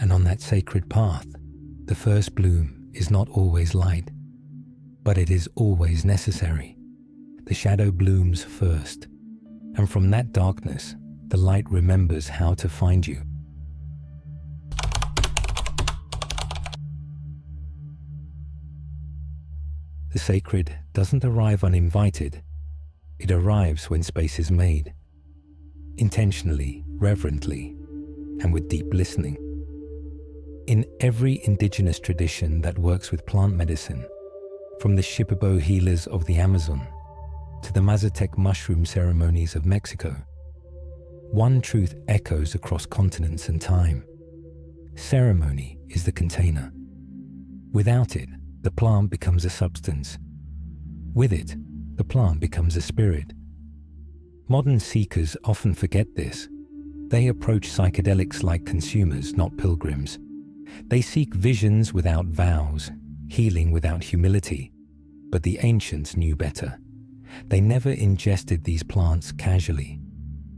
And on that sacred path, the first bloom is not always light, but it is always necessary. The shadow blooms first, and from that darkness, the light remembers how to find you. The sacred doesn't arrive uninvited. It arrives when space is made, intentionally, reverently, and with deep listening. In every indigenous tradition that works with plant medicine, from the Shipibo healers of the Amazon to the Mazatec mushroom ceremonies of Mexico, one truth echoes across continents and time. Ceremony is the container. Without it, the plant becomes a substance. With it, the plant becomes a spirit. Modern seekers often forget this. They approach psychedelics like consumers, not pilgrims. They seek visions without vows, healing without humility. But the ancients knew better. They never ingested these plants casually.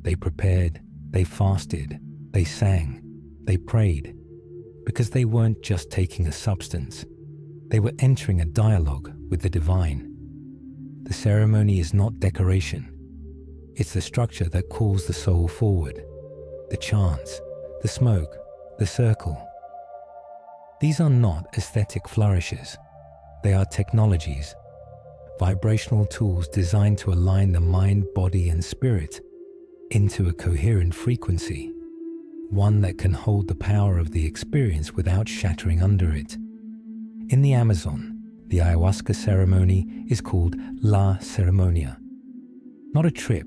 They prepared, they fasted, they sang, they prayed, because they weren't just taking a substance. They were entering a dialogue with the divine. The ceremony is not decoration. It's the structure that calls the soul forward. The chants, the smoke, the circle. These are not aesthetic flourishes. They are technologies, vibrational tools designed to align the mind, body, and spirit into a coherent frequency, one that can hold the power of the experience without shattering under it. In the Amazon, the Ayahuasca ceremony is called La Ceremonia. Not a trip,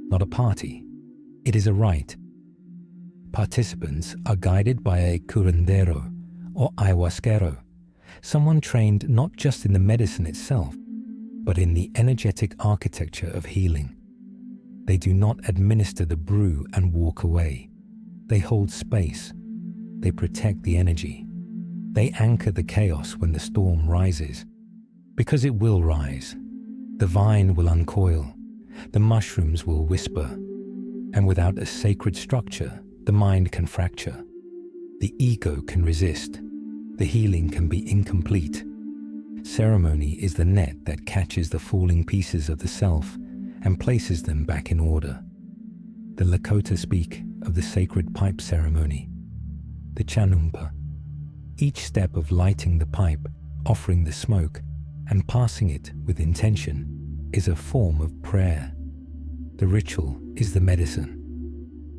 not a party. It is a rite. Participants are guided by a curandero or ayahuasquero, someone trained not just in the medicine itself, but in the energetic architecture of healing. They do not administer the brew and walk away. They hold space. They protect the energy. They anchor the chaos when the storm rises. Because it will rise. The vine will uncoil. The mushrooms will whisper. And without a sacred structure, the mind can fracture. The ego can resist. The healing can be incomplete. Ceremony is the net that catches the falling pieces of the self and places them back in order. The Lakota speak of the sacred pipe ceremony, the chanumpa. Each step of lighting the pipe, offering the smoke, and passing it with intention is a form of prayer. The ritual is the medicine.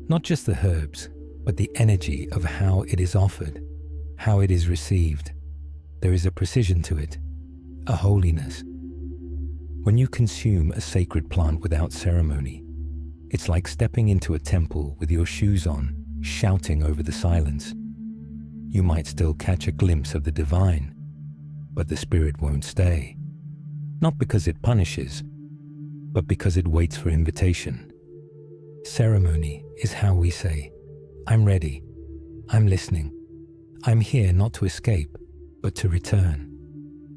Not just the herbs, but the energy of how it is offered, how it is received. There is a precision to it, a holiness. When you consume a sacred plant without ceremony, it's like stepping into a temple with your shoes on, shouting over the silence. You might still catch a glimpse of the divine, but the spirit won't stay. Not because it punishes, but because it waits for invitation. Ceremony is how we say, I'm ready, I'm listening, I'm here not to escape, but to return.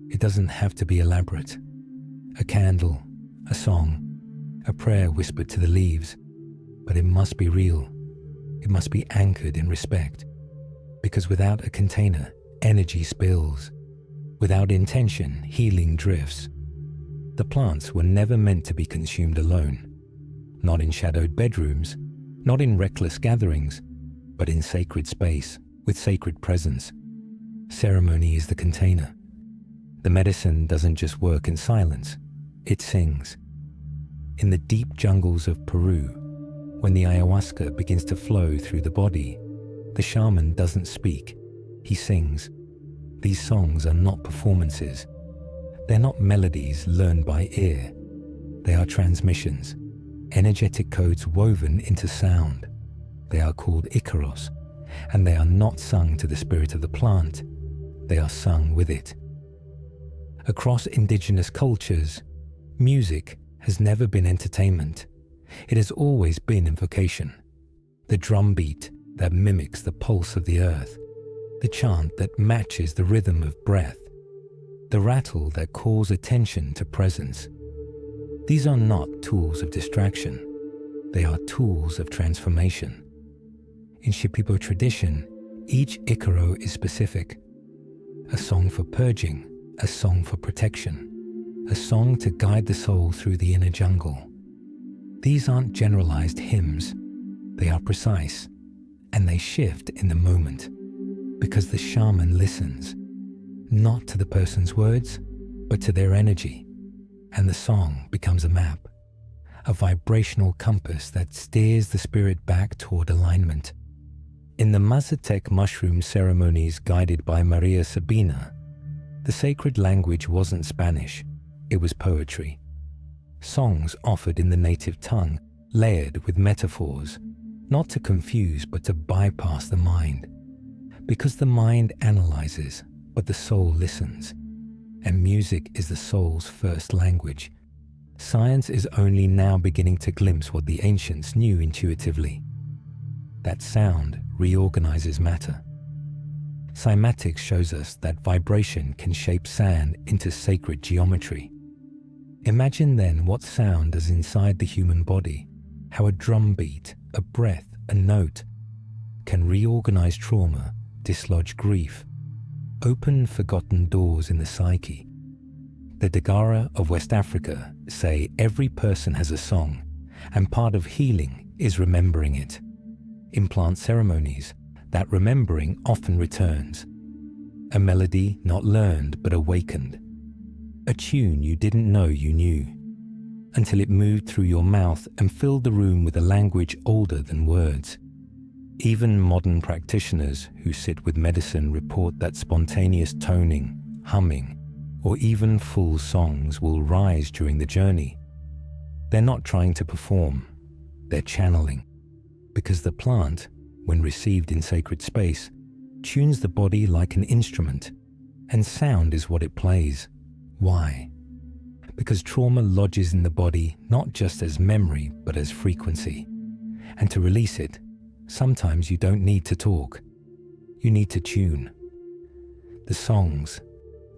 It doesn't have to be elaborate. A candle, a song, a prayer whispered to the leaves, but it must be real. It must be anchored in respect, because without a container, energy spills. Without intention, healing drifts. The plants were never meant to be consumed alone. Not in shadowed bedrooms, not in reckless gatherings, but in sacred space, with sacred presence. Ceremony is the container. The medicine doesn't just work in silence, it sings. In the deep jungles of Peru, when the ayahuasca begins to flow through the body, the shaman doesn't speak, he sings. These songs are not performances. They're not melodies learned by ear. They are transmissions, energetic codes woven into sound. They are called Icaros, and they are not sung to the spirit of the plant. They are sung with it. Across indigenous cultures, music has never been entertainment. It has always been invocation. The drumbeat that mimics the pulse of the earth, the chant that matches the rhythm of breath, the rattle that calls attention to presence. These are not tools of distraction. They are tools of transformation. In Shipibo tradition, each Ikaro is specific. A song for purging, a song for protection, a song to guide the soul through the inner jungle. These aren't generalized hymns. They are precise, and they shift in the moment, because the shaman listens, not to the person's words, but to their energy, and the song becomes a map, a vibrational compass that steers the spirit back toward alignment. In the Mazatec mushroom ceremonies guided by Maria Sabina, the sacred language wasn't Spanish, it was poetry. Songs offered in the native tongue, layered with metaphors, not to confuse but to bypass the mind. Because the mind analyzes, but the soul listens, and music is the soul's first language. Science is only now beginning to glimpse what the ancients knew intuitively. That sound reorganizes matter. Cymatics shows us that vibration can shape sand into sacred geometry. Imagine then what sound does inside the human body, how a drum beat, a breath, a note can reorganize trauma, dislodge grief, open forgotten doors in the psyche. The Dagara of West Africa say every person has a song, and part of healing is remembering it. In plant ceremonies, that remembering often returns. A melody not learned but awakened. A tune you didn't know you knew, until it moved through your mouth and filled the room with a language older than words. Even modern practitioners who sit with medicine report that spontaneous toning, humming, or even full songs will rise during the journey. They're not trying to perform, they're channeling, because the plant, when received in sacred space, tunes the body like an instrument, and sound is what it plays. Why? Because trauma lodges in the body not just as memory but as frequency. And to release it, sometimes you don't need to talk. You need to tune. The songs,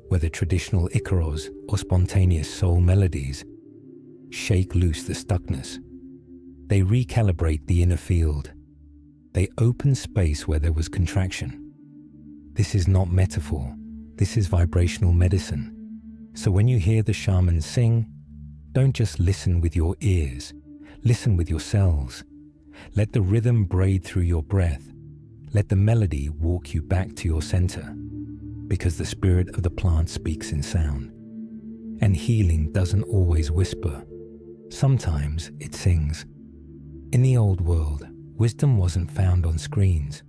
whether traditional Ikaros or spontaneous soul melodies, shake loose the stuckness. They recalibrate the inner field. They open space where there was contraction. This is not metaphor. This is vibrational medicine. So when you hear the shamans sing, don't just listen with your ears. Listen with your cells. Let the rhythm braid through your breath. Let the melody walk you back to your center, because the spirit of the plant speaks in sound. And healing doesn't always whisper. Sometimes it sings. In the old world, wisdom wasn't found on screens.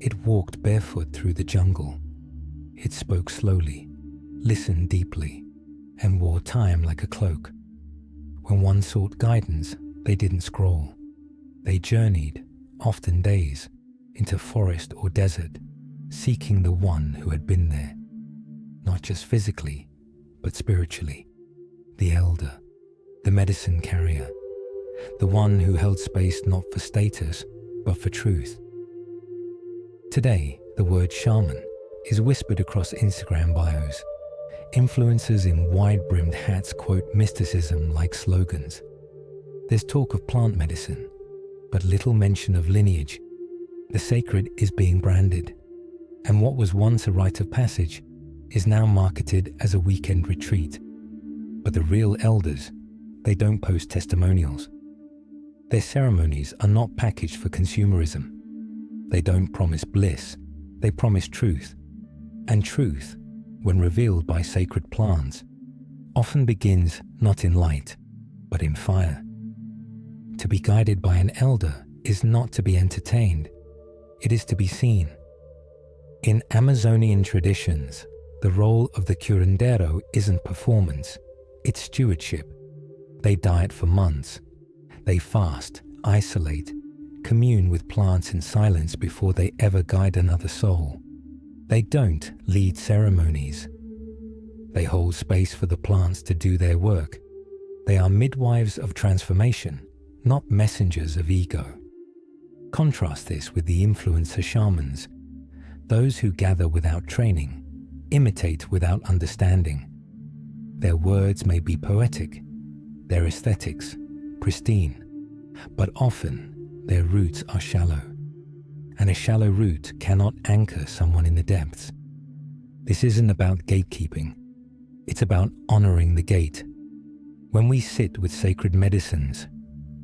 It walked barefoot through the jungle. It spoke slowly, listened deeply, and wore time like a cloak. When one sought guidance, they didn't scroll. They journeyed, often days, into forest or desert, seeking the one who had been there, not just physically, but spiritually. The elder, the medicine carrier, the one who held space not for status, but for truth. Today, the word shaman is whispered across Instagram bios. Influencers in wide-brimmed hats quote mysticism like slogans. There's talk of plant medicine, but little mention of lineage. The sacred is being branded, and what was once a rite of passage is now marketed as a weekend retreat. But the real elders, they don't post testimonials. Their ceremonies are not packaged for consumerism. They don't promise bliss, they promise truth. And truth, when revealed by sacred plants, often begins not in light, but in fire. To be guided by an elder is not to be entertained, it is to be seen. In Amazonian traditions, the role of the curandero isn't performance, it's stewardship. They diet for months. They fast, isolate, commune with plants in silence before they ever guide another soul. They don't lead ceremonies. They hold space for the plants to do their work. They are midwives of transformation, not messengers of ego. Contrast this with the influencer shamans, those who gather without training, imitate without understanding. Their words may be poetic, their aesthetics, pristine, but often their roots are shallow, and a shallow root cannot anchor someone in the depths. This isn't about gatekeeping, it's about honoring the gate. When we sit with sacred medicines,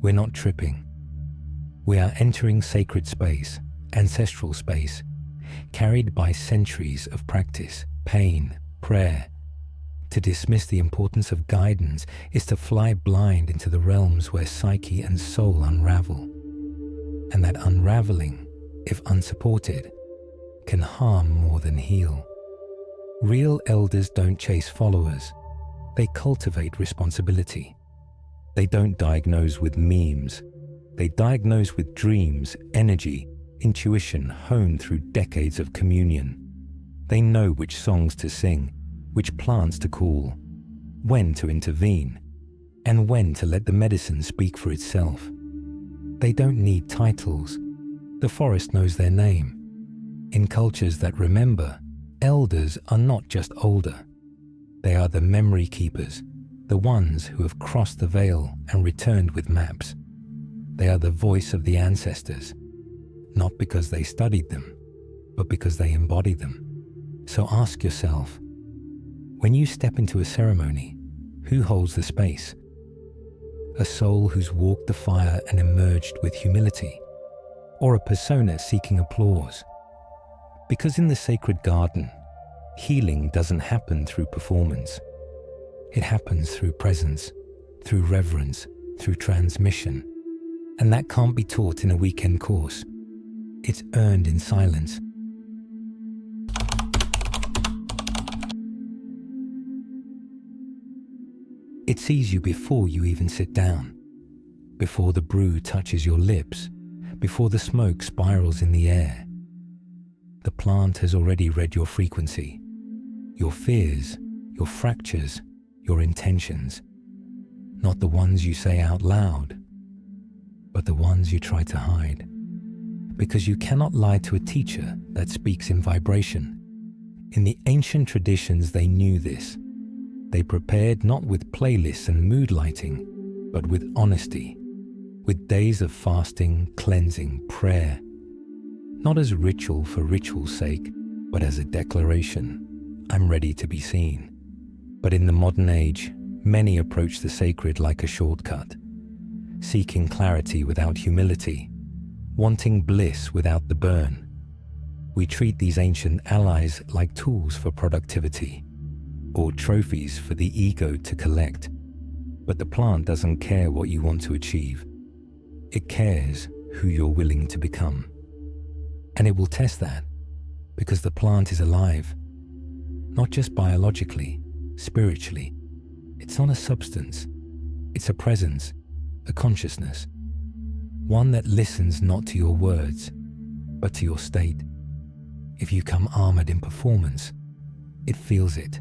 we're not tripping. We are entering sacred space, ancestral space, carried by centuries of practice, pain, prayer. To dismiss the importance of guidance is to fly blind into the realms where psyche and soul unravel. And that unraveling, if unsupported, can harm more than heal. Real elders don't chase followers. They cultivate responsibility. They don't diagnose with memes. They diagnose with dreams, energy, intuition honed through decades of communion. They know which songs to sing, which plants to call, when to intervene, and when to let the medicine speak for itself. They don't need titles. The forest knows their name. In cultures that remember, elders are not just older. They are the memory keepers, the ones who have crossed the veil and returned with maps. They are the voice of the ancestors, not because they studied them, but because they embody them. So ask yourself, when you step into a ceremony, who holds the space? A soul who's walked the fire and emerged with humility, or a persona seeking applause? Because in the sacred garden, healing doesn't happen through performance. It happens through presence, through reverence, through transmission. And that can't be taught in a weekend course. It's earned in silence. It sees you before you even sit down, before the brew touches your lips, before the smoke spirals in the air. The plant has already read your frequency, your fears, your fractures, your intentions. Not the ones you say out loud, but the ones you try to hide. Because you cannot lie to a teacher that speaks in vibration. In the ancient traditions, they knew this. They prepared not with playlists and mood lighting, but with honesty, with days of fasting, cleansing, prayer. Not as ritual for ritual's sake, but as a declaration, I'm ready to be seen. But in the modern age, many approach the sacred like a shortcut, seeking clarity without humility, wanting bliss without the burn. We treat these ancient allies like tools for productivity, or trophies for the ego to collect. But the plant doesn't care what you want to achieve. It cares who you're willing to become. And it will test that, because the plant is alive, not just biologically, spiritually. It's not a substance. It's a presence, a consciousness, one that listens not to your words, but to your state. If you come armored in performance, it feels it.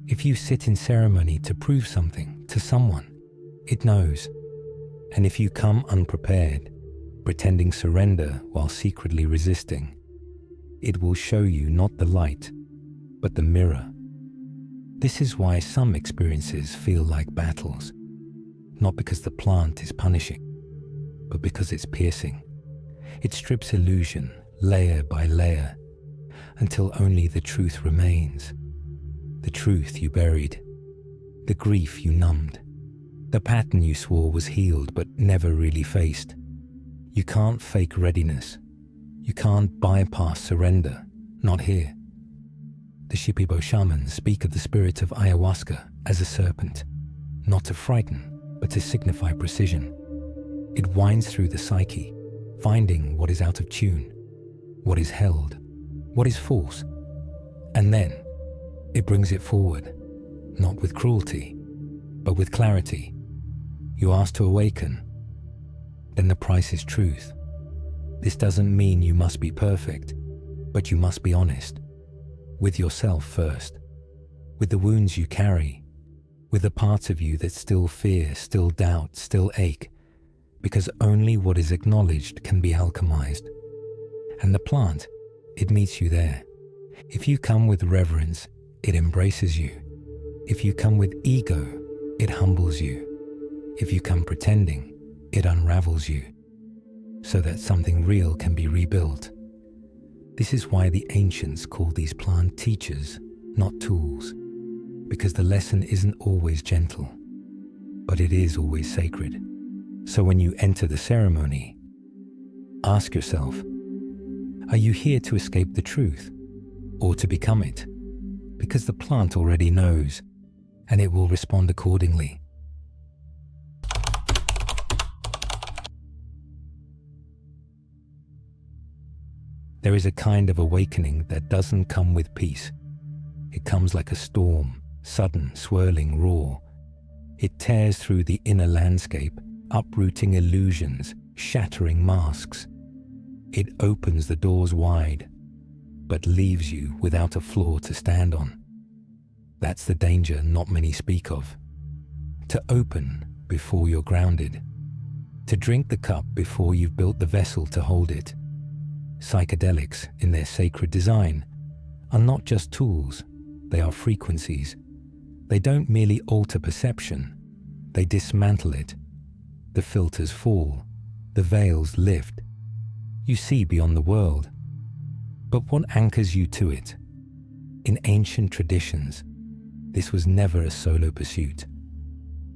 If you sit in ceremony to prove something to someone, it knows. And if you come unprepared, pretending surrender while secretly resisting, it will show you not the light, but the mirror. This is why some experiences feel like battles, not because the plant is punishing, but because it's piercing. It strips illusion layer by layer until only the truth remains. The truth you buried, the grief you numbed, the pattern you swore was healed but never really faced. You can't fake readiness. You can't bypass surrender, not here. The Shipibo Shamans speak of the spirit of Ayahuasca as a serpent, not to frighten, but to signify precision. It winds through the psyche, finding what is out of tune, what is held, what is false, and then it brings it forward, not with cruelty, but with clarity. You ask to awaken, then the price is truth. This doesn't mean you must be perfect, but you must be honest. With yourself first, with the wounds you carry, with the parts of you that still fear, still doubt, still ache, because only what is acknowledged can be alchemized. And the plant, it meets you there. If you come with reverence, it embraces you. If you come with ego, it humbles you. If you come pretending, it unravels you, so that something real can be rebuilt. This is why the ancients called these plant teachers, not tools, because the lesson isn't always gentle, but it is always sacred. So when you enter the ceremony, ask yourself, are you here to escape the truth or to become it? Because the plant already knows, and it will respond accordingly. There is a kind of awakening that doesn't come with peace. It comes like a storm, sudden, swirling, raw. It tears through the inner landscape, uprooting illusions, shattering masks. It opens the doors wide, but leaves you without a floor to stand on. That's the danger not many speak of. To open before you're grounded. To drink the cup before you've built the vessel to hold it. Psychedelics, in their sacred design, are not just tools, they are frequencies. They don't merely alter perception, they dismantle it. The filters fall, the veils lift. You see beyond the world. But what anchors you to it? In ancient traditions, this was never a solo pursuit.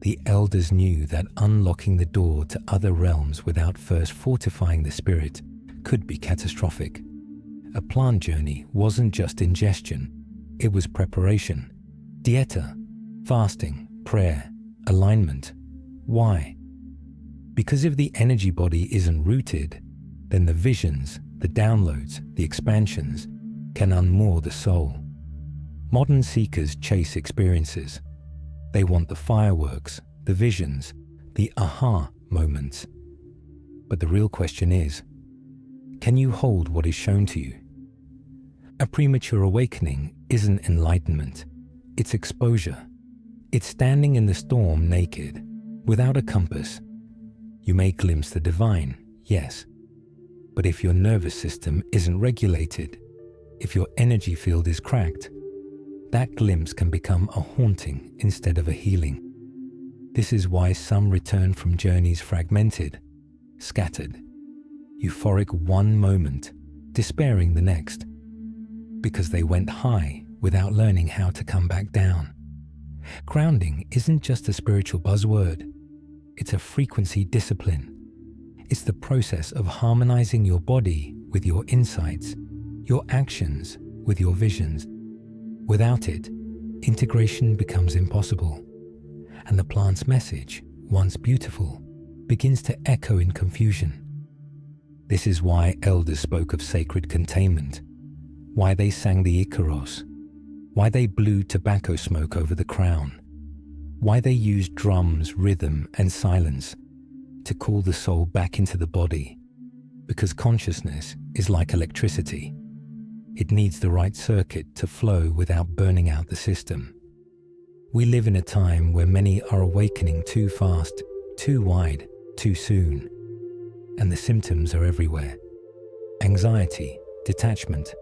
The elders knew that unlocking the door to other realms without first fortifying the spirit could be catastrophic. A plant journey wasn't just ingestion, it was preparation, dieta, fasting, prayer, alignment. Why? Because if the energy body isn't rooted, then the visions, the downloads, the expansions can unmoor the soul. Modern seekers chase experiences. They want the fireworks, the visions, the aha moments. But the real question is, can you hold what is shown to you? A premature awakening isn't enlightenment, it's exposure. It's standing in the storm naked, without a compass. You may glimpse the divine, yes, but if your nervous system isn't regulated, if your energy field is cracked, that glimpse can become a haunting instead of a healing. This is why some return from journeys fragmented, scattered, euphoric one moment, despairing the next, because they went high without learning how to come back down. Grounding isn't just a spiritual buzzword, it's a frequency discipline. It's the process of harmonizing your body with your insights, your actions with your visions. Without it, integration becomes impossible, and the plant's message, once beautiful, begins to echo in confusion. This is why elders spoke of sacred containment, why they sang the Icaros, why they blew tobacco smoke over the crown, why they used drums, rhythm, and silence to call the soul back into the body, because consciousness is like electricity. It needs the right circuit to flow without burning out the system. We live in a time where many are awakening too fast, too wide, too soon. And the symptoms are everywhere. Anxiety, detachment,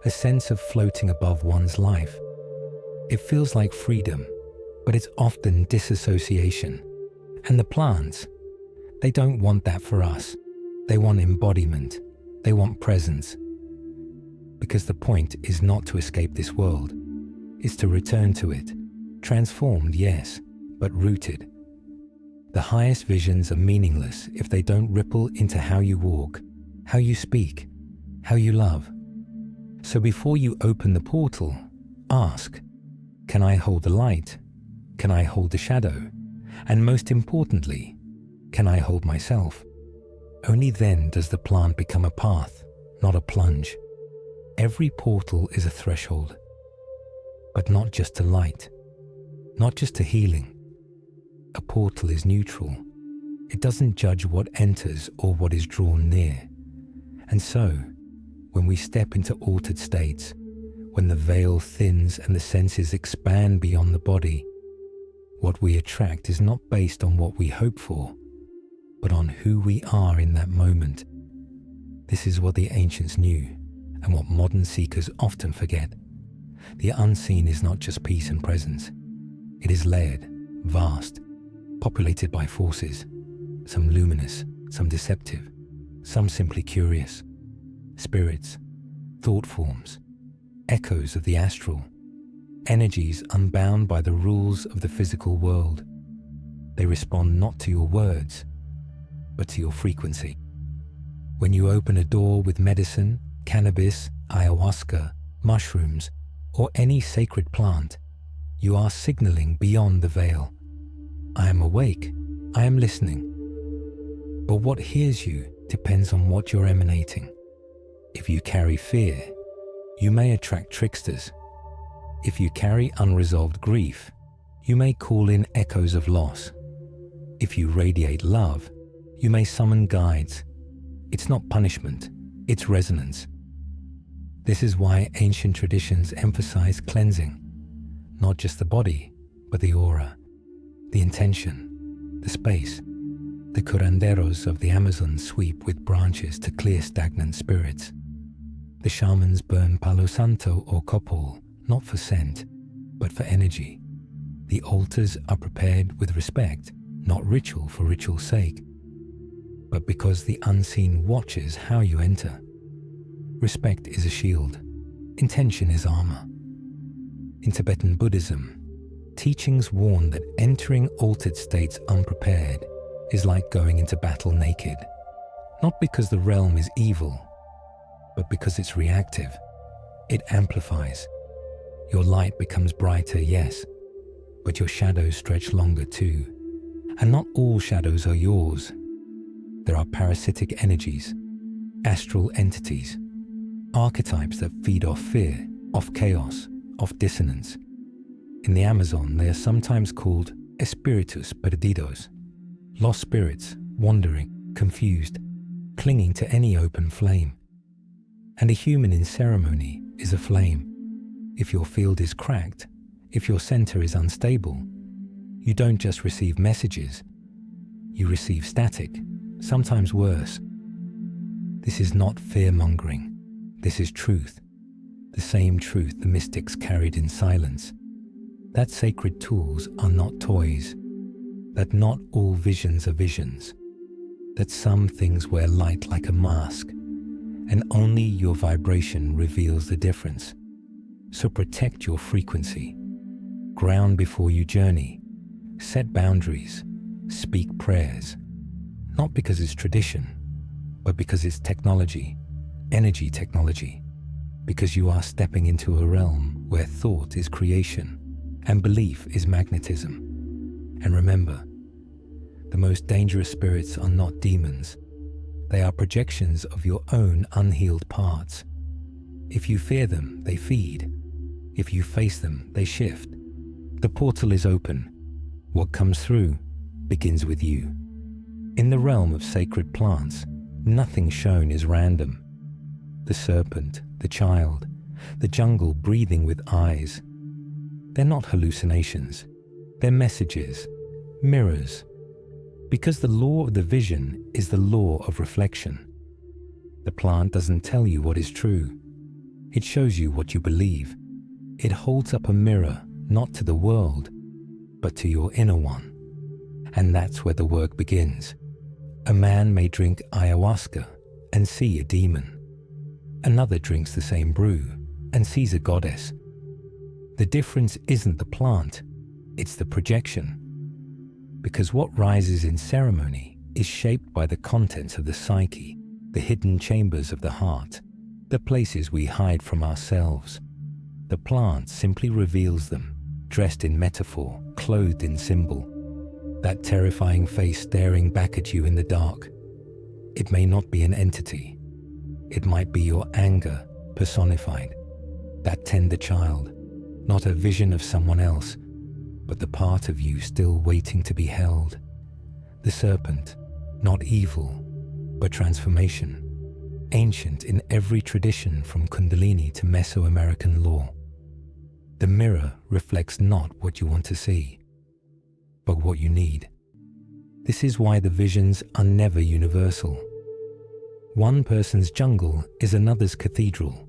a sense of floating above one's life. It feels like freedom, but it's often disassociation. And the plants, they don't want that for us. They want embodiment. They want presence. Because the point is not to escape this world. It's to return to it. Transformed, yes, but rooted. The highest visions are meaningless if they don't ripple into how you walk, how you speak, how you love. So before you open the portal, ask, can I hold the light? Can I hold the shadow? And most importantly, can I hold myself? Only then does the plant become a path, not a plunge. Every portal is a threshold, but not just to light, not just to healing. A portal is neutral. It doesn't judge what enters or what is drawn near. And so, when we step into altered states, when the veil thins and the senses expand beyond the body, what we attract is not based on what we hope for, but on who we are in that moment. This is what the ancients knew, and what modern seekers often forget. The unseen is not just peace and presence. It is layered, vast, populated by forces, some luminous, some deceptive, some simply curious, spirits, thought forms, echoes of the astral, energies unbound by the rules of the physical world. They respond not to your words, but to your frequency. When you open a door with medicine, cannabis, ayahuasca, mushrooms, or any sacred plant, you are signaling beyond the veil. I am awake, I am listening. But what hears you depends on what you're emanating. If you carry fear, you may attract tricksters. If you carry unresolved grief, you may call in echoes of loss. If you radiate love, you may summon guides. It's not punishment, it's resonance. This is why ancient traditions emphasize cleansing, not just the body, but the aura, the intention, the space. The curanderos of the Amazon sweep with branches to clear stagnant spirits. The shamans burn palo santo or copal, not for scent, but for energy. The altars are prepared with respect, not ritual for ritual's sake, but because the unseen watches how you enter. Respect is a shield. Intention is armor. In Tibetan Buddhism, teachings warn that entering altered states unprepared is like going into battle naked, not because the realm is evil, but because it's reactive. It amplifies. Your light becomes brighter, yes, but your shadows stretch longer too. And not all shadows are yours. There are parasitic energies, astral entities, archetypes that feed off fear, off chaos, off dissonance. In the Amazon, they are sometimes called espíritus perdidos, lost spirits, wandering, confused, clinging to any open flame. And a human in ceremony is a flame. If your field is cracked, if your center is unstable, you don't just receive messages, you receive static, sometimes worse. This is not fear-mongering. This is truth. The same truth the mystics carried in silence. That sacred tools are not toys. That not all visions are visions. That some things wear light like a mask, and only your vibration reveals the difference. So protect your frequency. Ground before you journey. Set boundaries. Speak prayers. Not because it's tradition, but because it's technology, energy technology. Because you are stepping into a realm where thought is creation and belief is magnetism. And remember, the most dangerous spirits are not demons. They are projections of your own unhealed parts. If you fear them, they feed. If you face them, they shift. The portal is open. What comes through begins with you. In the realm of sacred plants, nothing shown is random. The serpent, the child, the jungle breathing with eyes. They're not hallucinations. They're messages, mirrors. Because the law of the vision is the law of reflection. The plant doesn't tell you what is true. It shows you what you believe. It holds up a mirror, not to the world, but to your inner one. And that's where the work begins. A man may drink ayahuasca and see a demon. Another drinks the same brew and sees a goddess. The difference isn't the plant, it's the projection. Because what rises in ceremony is shaped by the contents of the psyche, the hidden chambers of the heart, the places we hide from ourselves. The plant simply reveals them, dressed in metaphor, clothed in symbol. That terrifying face staring back at you in the dark. It may not be an entity. It might be your anger personified. That tender child, not a vision of someone else, but the part of you still waiting to be held. The serpent, not evil, but transformation. Ancient in every tradition from Kundalini to Mesoamerican law. The mirror reflects not what you want to see, but what you need. This is why the visions are never universal. One person's jungle is another's cathedral.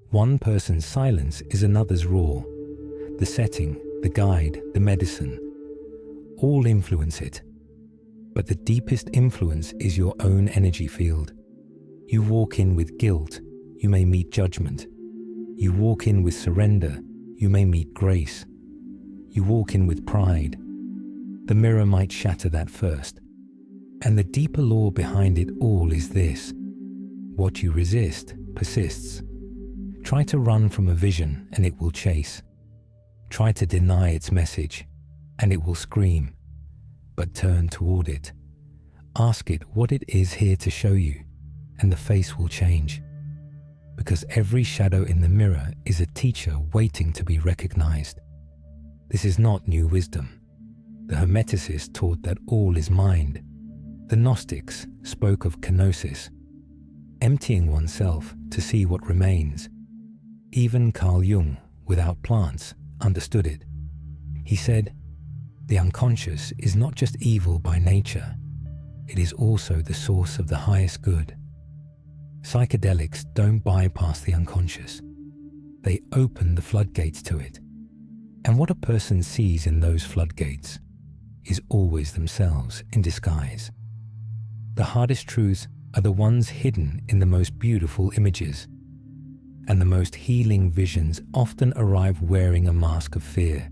One person's silence is another's roar. The setting, the guide, the medicine, All influence it. But the deepest influence is your own energy field. You walk in with guilt, you may meet judgment. You walk in with surrender, you may meet grace. You walk in with pride. The mirror might shatter that first. And the deeper law behind it all is this: what you resist persists. Try to run from a vision and it will chase. Try to deny its message and it will scream. But turn toward it. Ask it what it is here to show you, and the face will change. Because every shadow in the mirror is a teacher waiting to be recognized. This is not new wisdom. The Hermeticists taught that all is mind. The Gnostics spoke of kenosis, emptying oneself to see what remains. Even Carl Jung, without plants, understood it. He said, "The unconscious is not just evil by nature, it is also the source of the highest good." Psychedelics don't bypass the unconscious. They open the floodgates to it. And what a person sees in those floodgates is always themselves in disguise. The hardest truths are the ones hidden in the most beautiful images. And the most healing visions often arrive wearing a mask of fear.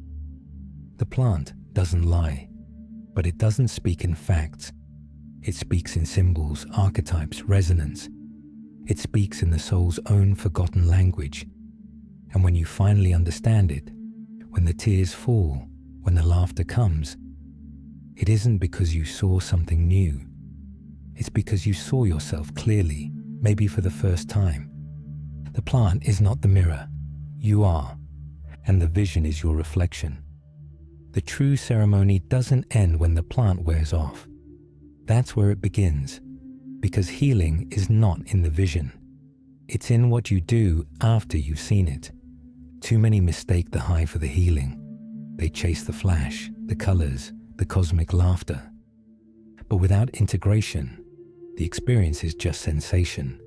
The plant doesn't lie, but it doesn't speak in facts. It speaks in symbols, archetypes, resonance. It speaks in the soul's own forgotten language. And when you finally understand it, when the tears fall, when the laughter comes, it isn't because you saw something new. It's because you saw yourself clearly, maybe for the first time. The plant is not the mirror. You are. And the vision is your reflection. The true ceremony doesn't end when the plant wears off. That's where it begins. Because healing is not in the vision. It's in what you do after you've seen it. Too many mistake the high for the healing. They chase the flash, the colors, the cosmic laughter. But without integration, the experience is just sensation,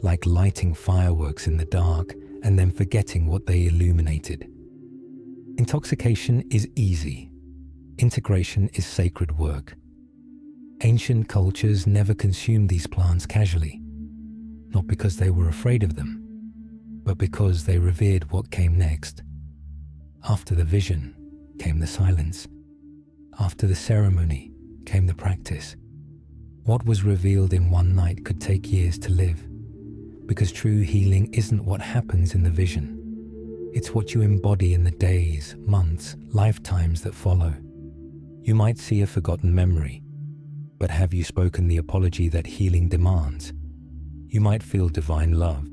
like lighting fireworks in the dark and then forgetting what they illuminated. Intoxication is easy. Integration is sacred work. Ancient cultures never consumed these plants casually, not because they were afraid of them, but because they revered what came next. After the vision came the silence. After the ceremony came the practice. What was revealed in one night could take years to live, because true healing isn't what happens in the vision. It's what you embody in the days, months, lifetimes that follow. You might see a forgotten memory, but have you spoken the apology that healing demands? You might feel divine love,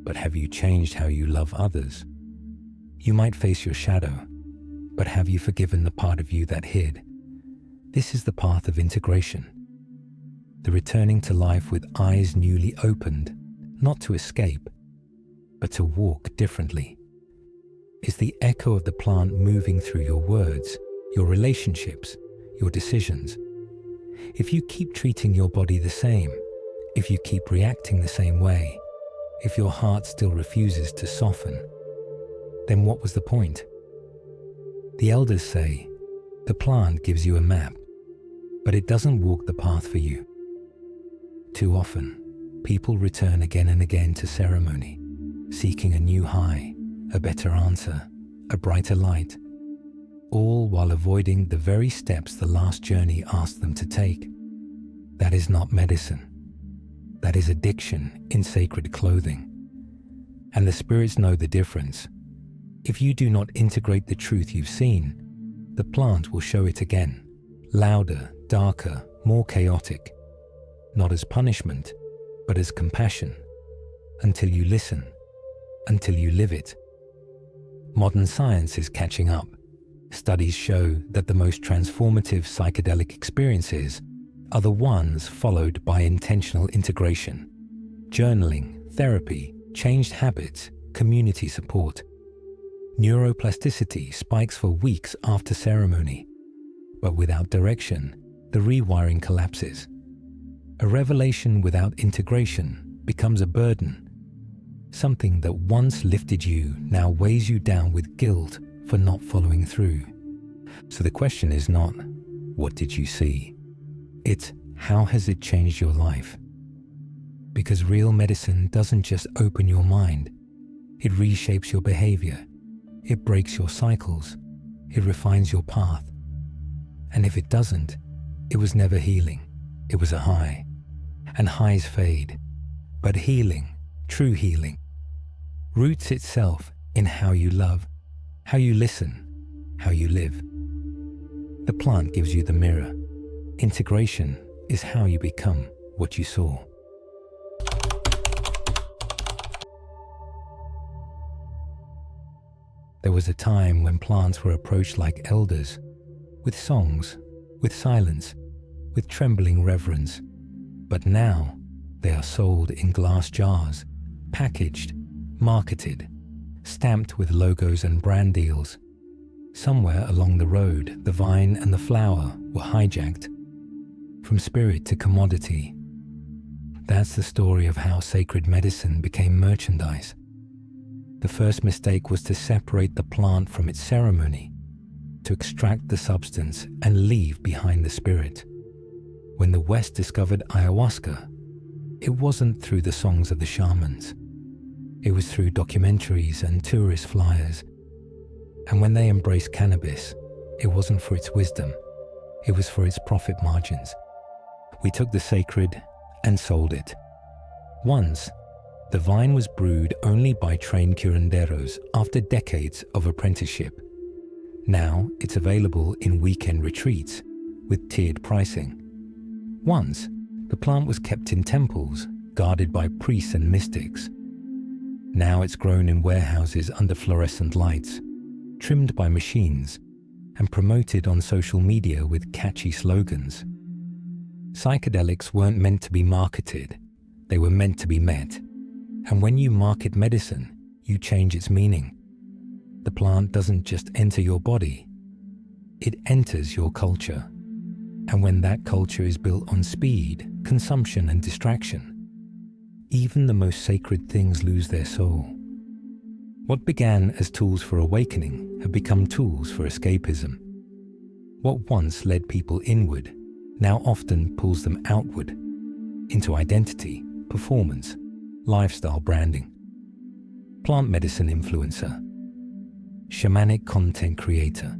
but have you changed how you love others? You might face your shadow, but have you forgiven the part of you that hid? This is the path of integration. The returning to life with eyes newly opened, not to escape, but to walk differently. Is the echo of the plant moving through your words, your relationships, your decisions? If you keep treating your body the same, if you keep reacting the same way, if your heart still refuses to soften, then what was the point? The elders say, the plant gives you a map, but it doesn't walk the path for you. Too often, people return again and again to ceremony, seeking a new high, a better answer, a brighter light, all while avoiding the very steps the last journey asked them to take. That is not medicine. That is addiction in sacred clothing. And the spirits know the difference. If you do not integrate the truth you've seen, the plant will show it again, louder, darker, more chaotic, not as punishment, but as compassion, until you listen, until you live it. Modern science is catching up. Studies show that the most transformative psychedelic experiences are the ones followed by intentional integration. Journaling, therapy, changed habits, community support. Neuroplasticity spikes for weeks after ceremony, but without direction, the rewiring collapses. A revelation without integration becomes a burden. Something that once lifted you now weighs you down with guilt for not following through. So the question is not, what did you see? It's, how has it changed your life? Because real medicine doesn't just open your mind. It reshapes your behavior. It breaks your cycles. It refines your path. And if it doesn't, it was never healing. It was a high. And highs fade. But healing, true healing, roots itself in how you love, how you listen, how you live. The plant gives you the mirror. Integration is how you become what you saw. There was a time when plants were approached like elders, with songs, with silence, with trembling reverence. But now they are sold in glass jars, packaged, marketed, stamped with logos and brand deals. Somewhere along the road, the vine and the flower were hijacked, from spirit to commodity. That's the story of how sacred medicine became merchandise. The first mistake was to separate the plant from its ceremony, to extract the substance and leave behind the spirit. When the West discovered ayahuasca, it wasn't through the songs of the shamans. It was through documentaries and tourist flyers. And when they embraced cannabis, it wasn't for its wisdom. It was for its profit margins. We took the sacred and sold it. Once, the vine was brewed only by trained curanderos after decades of apprenticeship. Now it's available in weekend retreats with tiered pricing. Once, the plant was kept in temples, guarded by priests and mystics. Now it's grown in warehouses under fluorescent lights, trimmed by machines, and promoted on social media with catchy slogans. Psychedelics weren't meant to be marketed, they were meant to be met. And when you market medicine, you change its meaning. The plant doesn't just enter your body, it enters your culture. And when that culture is built on speed, consumption, and distraction, even the most sacred things lose their soul. What began as tools for awakening have become tools for escapism. What once led people inward now often pulls them outward, into identity, performance, lifestyle branding. Plant medicine influencer, shamanic content creator.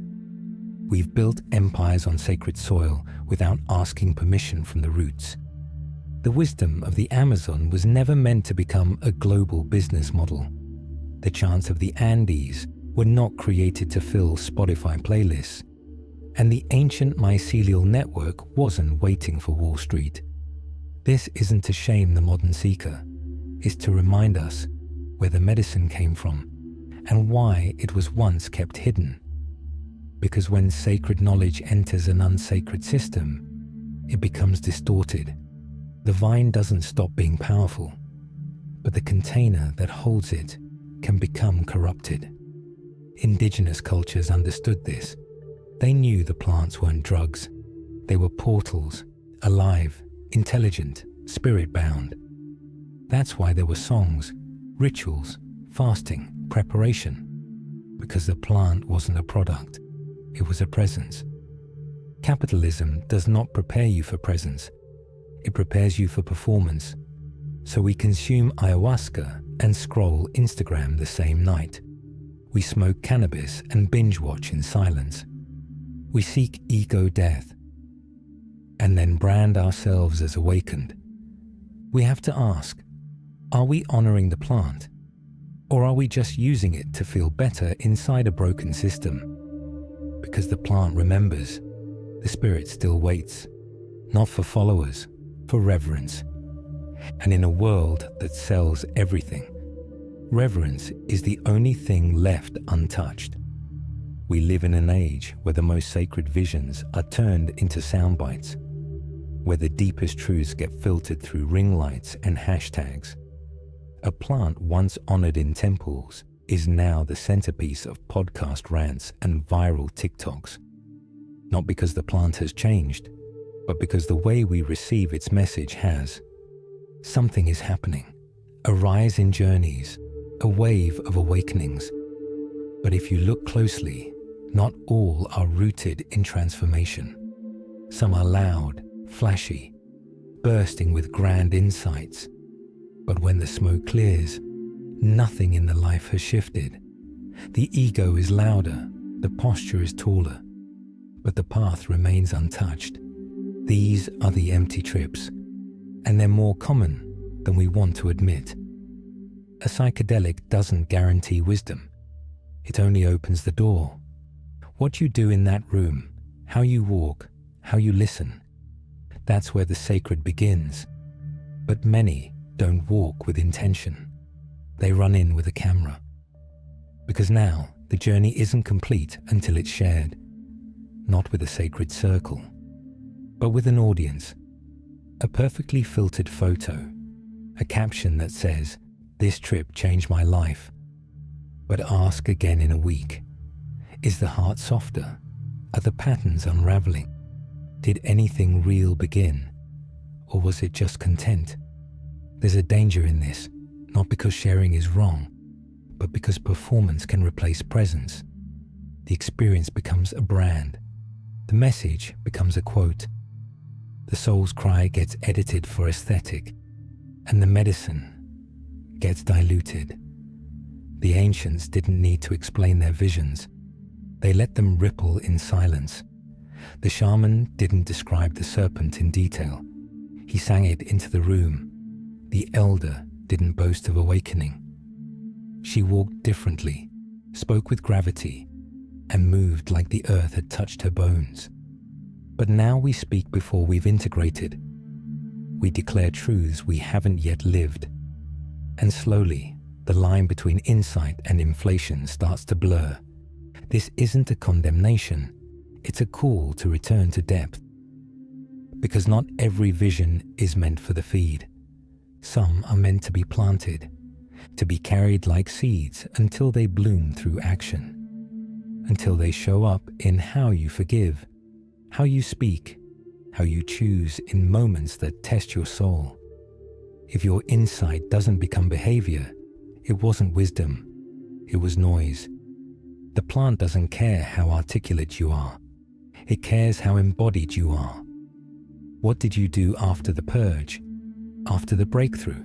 We've built empires on sacred soil without asking permission from the roots. The wisdom of the Amazon was never meant to become a global business model. The chants of the Andes were not created to fill Spotify playlists, and the ancient mycelial network wasn't waiting for Wall Street. This isn't to shame the modern seeker, it's to remind us where the medicine came from and why it was once kept hidden. Because when sacred knowledge enters an unsacred system, it becomes distorted. The vine doesn't stop being powerful, but the container that holds it can become corrupted. Indigenous cultures understood this. They knew the plants weren't drugs. They were portals, alive, intelligent, spirit-bound. That's why there were songs, rituals, fasting, preparation. Because the plant wasn't a product, it was a presence. Capitalism does not prepare you for presence. It prepares you for performance. So we consume ayahuasca and scroll Instagram the same night. We smoke cannabis and binge watch in silence. We seek ego death and then brand ourselves as awakened. We have to ask, are we honoring the plant? Or are we just using it to feel better inside a broken system? Because the plant remembers, the spirit still waits, not for followers, for reverence. And in a world that sells everything, reverence is the only thing left untouched. We live in an age where the most sacred visions are turned into sound bites, where the deepest truths get filtered through ring lights and hashtags. A plant once honored in temples is now the centerpiece of podcast rants and viral TikToks. Not because the plant has changed, but because the way we receive its message has. Something is happening, a rise in journeys, a wave of awakenings. But if you look closely, Not all are rooted in transformation. Some are loud, flashy, bursting with grand insights. But when the smoke clears, nothing in the life has shifted. The ego is louder, the posture is taller, but the path remains untouched. These are the empty trips, and they're more common than we want to admit. A psychedelic doesn't guarantee wisdom. It only opens the door. What you do in that room, how you walk, how you listen, that's where the sacred begins. But many don't walk with intention. They run in with a camera. Because now the journey isn't complete until it's shared. Not with a sacred circle, but with an audience. A perfectly filtered photo, a caption that says, "This trip changed my life." But ask again in a week. Is the heart softer? Are the patterns unraveling? Did anything real begin? Or was it just content? There's a danger in this, not because sharing is wrong, but because performance can replace presence. The experience becomes a brand. The message becomes a quote. The soul's cry gets edited for aesthetic, and the medicine gets diluted. The ancients didn't need to explain their visions. They let them ripple in silence. The shaman didn't describe the serpent in detail. He sang it into the room. The elder didn't boast of awakening. She walked differently, spoke with gravity, and moved like the earth had touched her bones. But now we speak before we've integrated. We declare truths we haven't yet lived. And slowly, the line between insight and inflation starts to blur. This isn't a condemnation, it's a call to return to depth. Because not every vision is meant for the feed. Some are meant to be planted, to be carried like seeds until they bloom through action. Until they show up in how you forgive, how you speak, how you choose in moments that test your soul. If your insight doesn't become behavior, it wasn't wisdom, it was noise. The plant doesn't care how articulate you are. It cares how embodied you are. What did you do after the purge? After the breakthrough?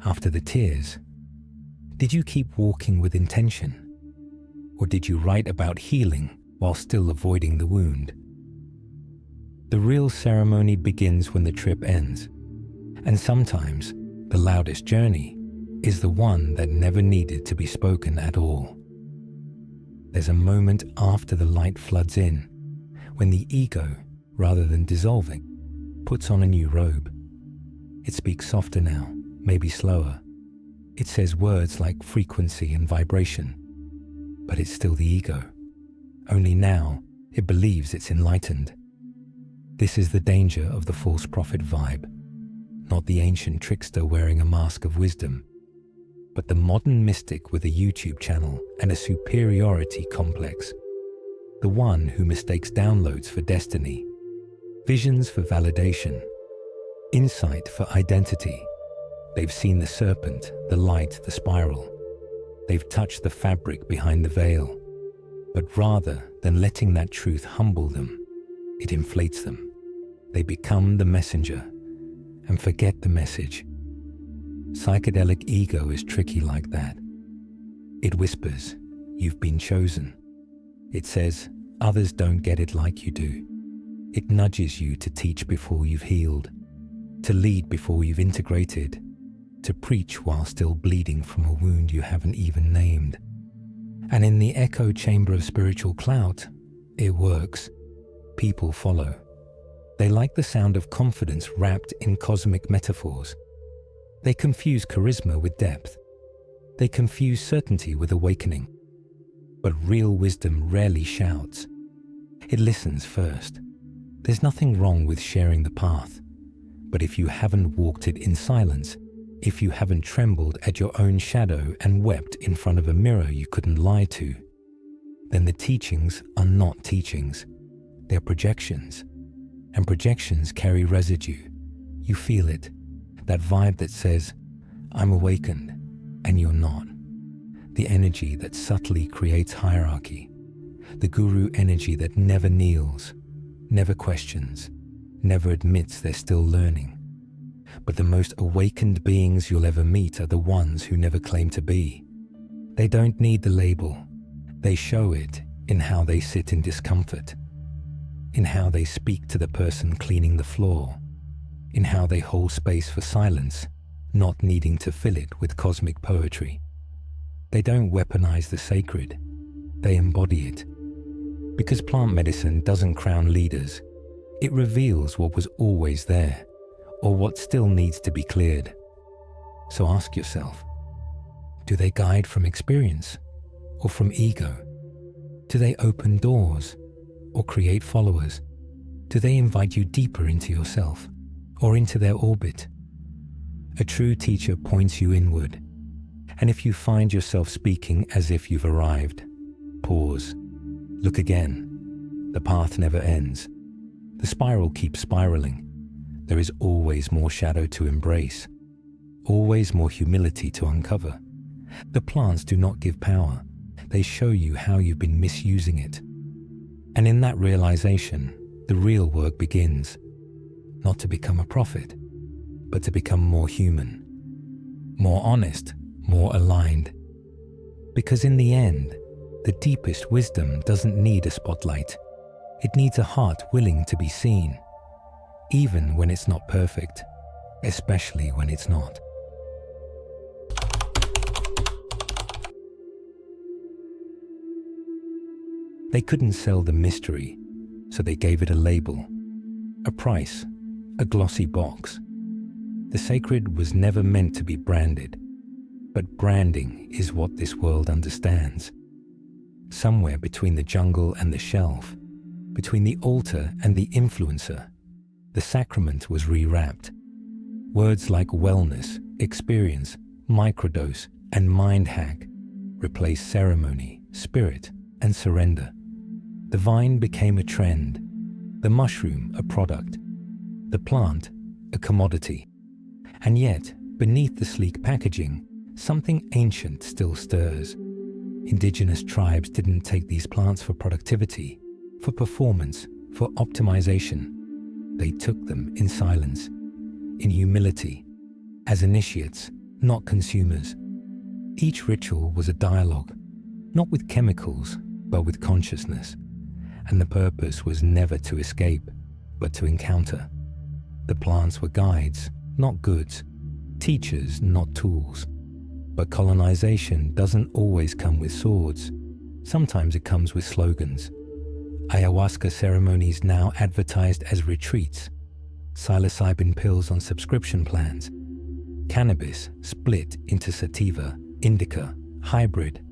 After the tears? Did you keep walking with intention? Or did you write about healing while still avoiding the wound? The real ceremony begins when the trip ends. And sometimes the loudest journey is the one that never needed to be spoken at all. There's a moment after the light floods in, when the ego, rather than dissolving, puts on a new robe. It speaks softer now, maybe slower. It says words like frequency and vibration, but it's still the ego. Only now, it believes it's enlightened. This is the danger of the false prophet vibe, not the ancient trickster wearing a mask of wisdom, but the modern mystic with a YouTube channel and a superiority complex. The one who mistakes downloads for destiny, visions for validation, insight for identity. They've seen the serpent, the light, the spiral. They've touched the fabric behind the veil. But rather than letting that truth humble them, it inflates them. They become the messenger and forget the message. Psychedelic ego is tricky like that. It whispers, "You've been chosen." It says, "Others don't get it like you do." It nudges you to teach before you've healed, to lead before you've integrated, to preach while still bleeding from a wound you haven't even named. And in the echo chamber of spiritual clout, it works. People follow. They like the sound of confidence wrapped in cosmic metaphors. They confuse charisma with depth. They confuse certainty with awakening. But real wisdom rarely shouts. It listens first. There's nothing wrong with sharing the path. But if you haven't walked it in silence, if you haven't trembled at your own shadow and wept in front of a mirror you couldn't lie to, then the teachings are not teachings. They're projections. And projections carry residue. You feel it. That vibe that says, "I'm awakened," and you're not. The energy that subtly creates hierarchy. the guru energy that never kneels, never questions, never admits they're still learning. But the most awakened beings you'll ever meet are the ones who never claim to be. They don't need the label. They show it in how they sit in discomfort, in how they speak to the person cleaning the floor, in how they hold space for silence, not needing to fill it with cosmic poetry. They don't weaponize the sacred. They embody it. Because plant medicine doesn't crown leaders, it reveals what was always there, or what still needs to be cleared. So ask yourself, do they guide from experience or from ego? Do they open doors or create followers? Do they invite you deeper into yourself or into their orbit? A true teacher points you inward, and if you find yourself speaking as if you've arrived, pause, look again. The path never ends. The spiral keeps spiraling. There is always more shadow to embrace, always more humility to uncover. The plants do not give power. They show you how you've been misusing it. And in that realization, the real work begins, not to become a prophet, but to become more human, more honest, more aligned. Because in the end, the deepest wisdom doesn't need a spotlight. It needs a heart willing to be seen, even when it's not perfect, especially when it's not. They couldn't sell the mystery, so they gave it a label, a price, a glossy box. The sacred was never meant to be branded, but branding is what this world understands. Somewhere between the jungle and the shelf, between the altar and the influencer, the sacrament was rewrapped. Words like wellness, experience, microdose, and mind hack replaced ceremony, spirit, and surrender. The vine became a trend, the mushroom a product, the plant a commodity. And yet, beneath the sleek packaging, something ancient still stirs. Indigenous tribes didn't take these plants for productivity, for performance, for optimization. They took them in silence, in humility, as initiates, not consumers. Each ritual was a dialogue, not with chemicals, but with consciousness. And the purpose was never to escape, but to encounter. The plants were guides, not goods, teachers, not tools. But colonization doesn't always come with swords. Sometimes it comes with slogans. Ayahuasca ceremonies now advertised as retreats, psilocybin pills on subscription plans, cannabis split into sativa, indica, hybrid,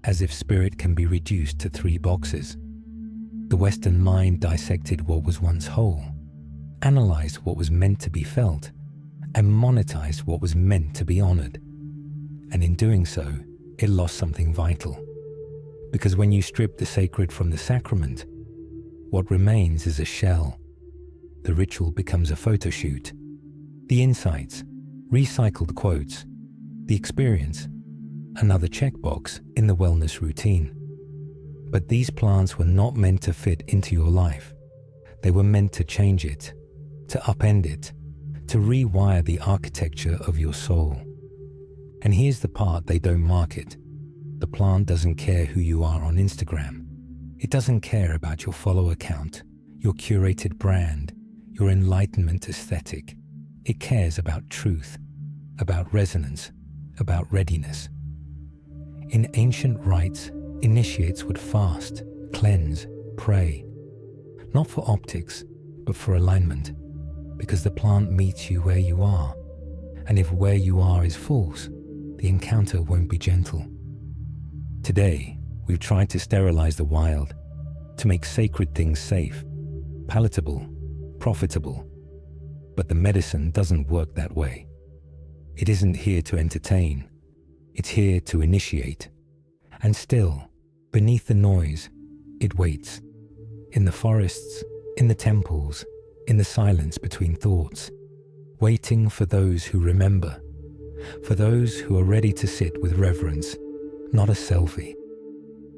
as if spirit can be reduced to 3 boxes. The Western mind dissected what was once whole, analyzed what was meant to be felt, and monetized what was meant to be honored. And in doing so, it lost something vital. Because when you strip the sacred from the sacrament, what remains is a shell. The ritual becomes a photo shoot. The insights, recycled quotes, the experience, another checkbox in the wellness routine. But these plants were not meant to fit into your life. They were meant to change it, to upend it, to rewire the architecture of your soul. And here's the part they don't market. The plant doesn't care who you are on Instagram. It doesn't care about your follower count, your curated brand, your enlightenment aesthetic. It cares about truth, about resonance, about readiness. In ancient rites, initiates would fast, cleanse, pray, not for optics, but for alignment, because the plant meets you where you are, and if where you are is false, the encounter won't be gentle. Today, we've tried to sterilize the wild, to make sacred things safe, palatable, profitable, but the medicine doesn't work that way. It isn't here to entertain, it's here to initiate. And still, beneath the noise, it waits. In the forests, in the temples, in the silence between thoughts, waiting for those who remember, for those who are ready to sit with reverence, not a selfie,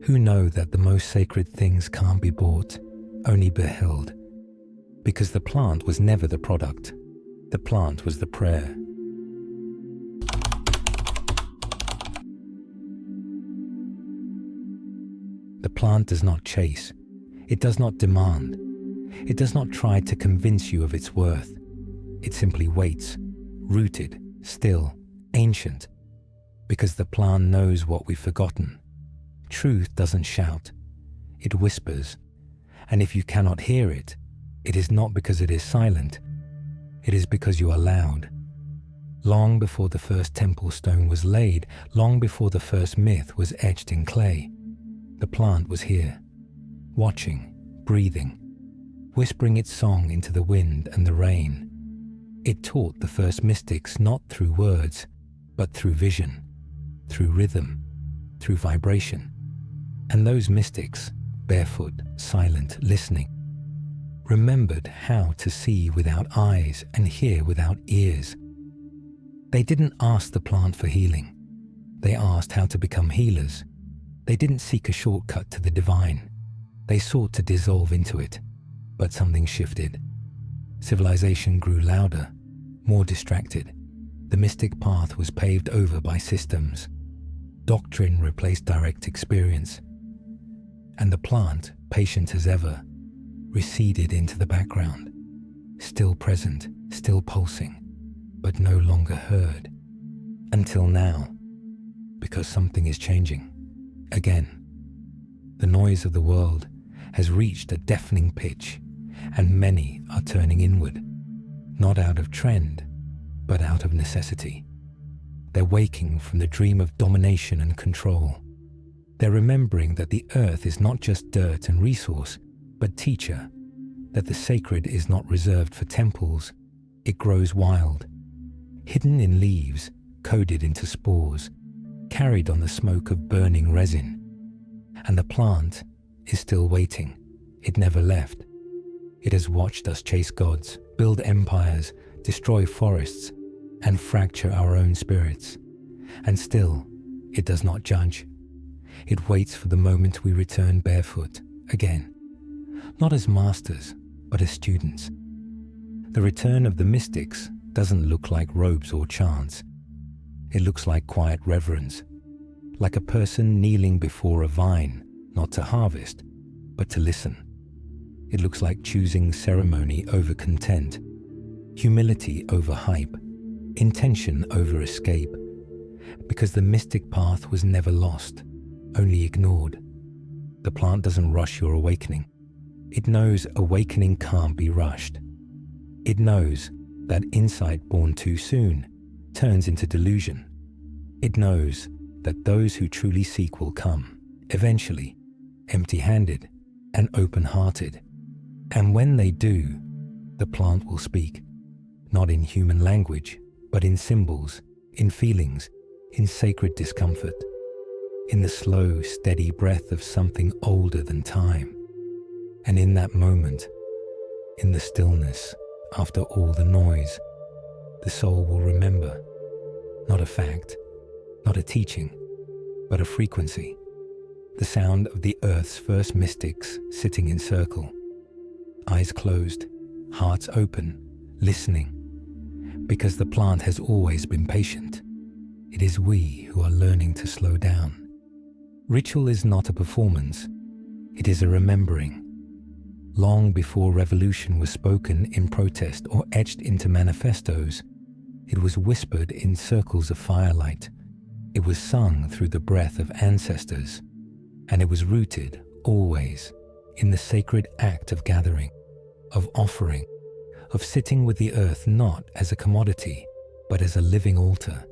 who know that the most sacred things can't be bought, only beheld, because the plant was never the product. The plant was the prayer. The plant does not chase. It does not demand. It does not try to convince you of its worth. It simply waits, rooted, still, ancient, because the plant knows what we've forgotten. Truth doesn't shout. It whispers. And if you cannot hear it, it is not because it is silent. It is because you are loud. Long before the first temple stone was laid, long before the first myth was etched in clay, the plant was here, watching, breathing, whispering its song into the wind and the rain. It taught the first mystics not through words, but through vision, through rhythm, through vibration. And those mystics, barefoot, silent, listening, remembered how to see without eyes and hear without ears. They didn't ask the plant for healing. They asked how to become healers. They didn't seek a shortcut to the divine. They sought to dissolve into it. But something shifted. Civilization grew louder, more distracted. The mystic path was paved over by systems. Doctrine replaced direct experience. And the plant, patient as ever, receded into the background, still present, still pulsing, but no longer heard. Until now, because something is changing. Again, the noise of the world has reached a deafening pitch, and many are turning inward, not out of trend, but out of necessity. They're waking from the dream of domination and control. They're remembering that the earth is not just dirt and resource, but teacher, that the sacred is not reserved for temples, it grows wild, hidden in leaves, coded into spores, carried on the smoke of burning resin. And the plant is still waiting. It never left. It has watched us chase gods, build empires, destroy forests, and fracture our own spirits. And still, it does not judge. It waits for the moment we return barefoot again, not as masters, but as students. The return of the mystics doesn't look like robes or chants. It looks like quiet reverence, like a person kneeling before a vine, not to harvest, but to listen. It looks like choosing ceremony over content, humility over hype, intention over escape, because the mystic path was never lost, only ignored. The plant doesn't rush your awakening. It knows awakening can't be rushed. It knows that insight born too soon turns into delusion. It knows that those who truly seek will come, eventually, empty-handed and open-hearted. And when they do, the plant will speak, not in human language, but in symbols, in feelings, in sacred discomfort, in the slow, steady breath of something older than time. And in that moment, in the stillness, after all the noise, the soul will remember, not a fact, not a teaching, but a frequency, the sound of the earth's first mystics sitting in circle, eyes closed, hearts open, listening, because the plant has always been patient. It is we who are learning to slow down. Ritual is not a performance, it is a remembering. Long before revolution was spoken in protest or etched into manifestos, it was whispered in circles of firelight. It was sung through the breath of ancestors, and it was rooted, always, in the sacred act of gathering, of offering, of sitting with the earth not as a commodity, but as a living altar.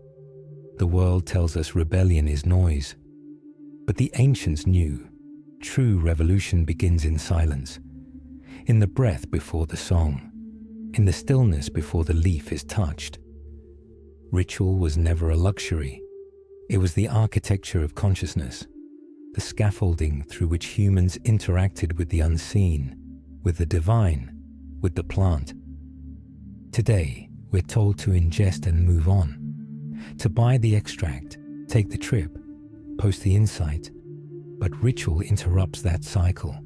The world tells us rebellion is noise, but the ancients knew true revolution begins in silence, in the breath before the song, in the stillness before the leaf is touched. Ritual was never a luxury. It was the architecture of consciousness, the scaffolding through which humans interacted with the unseen, with the divine, with the plant. Today, we're told to ingest and move on, to buy the extract, take the trip, post the insight, But ritual interrupts that cycle.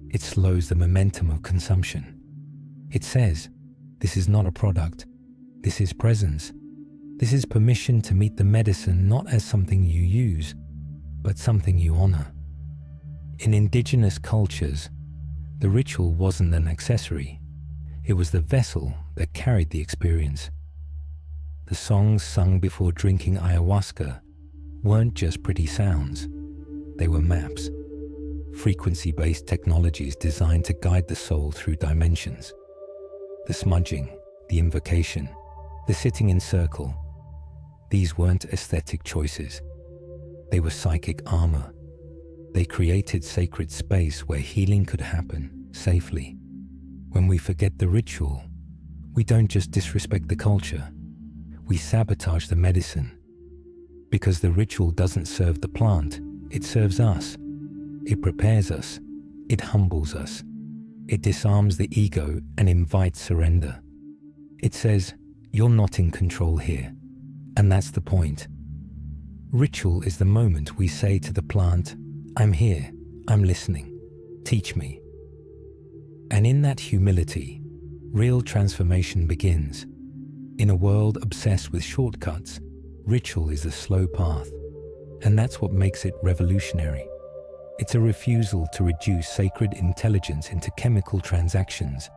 It slows the momentum of consumption. It says, this is not a product. This is presence. This is permission to meet the medicine not as something you use, but something you honor. In indigenous cultures, the ritual wasn't an accessory. It was the vessel that carried the experience. The songs sung before drinking ayahuasca weren't just pretty sounds. They were maps, frequency-based technologies designed to guide the soul through dimensions. The smudging, the invocation, the sitting in circle, these weren't aesthetic choices. They were psychic armor. They created sacred space where healing could happen safely. When we forget the ritual, we don't just disrespect the culture, we sabotage the medicine. Because the ritual doesn't serve the plant, it serves us. It prepares us. It humbles us. It disarms the ego and invites surrender. It says, you're not in control here. And that's the point. Ritual is the moment we say to the plant, I'm here, I'm listening, teach me. And in that humility, real transformation begins. In a world obsessed with shortcuts, ritual is a slow path, and that's what makes it revolutionary. It's a refusal to reduce sacred intelligence into chemical transactions.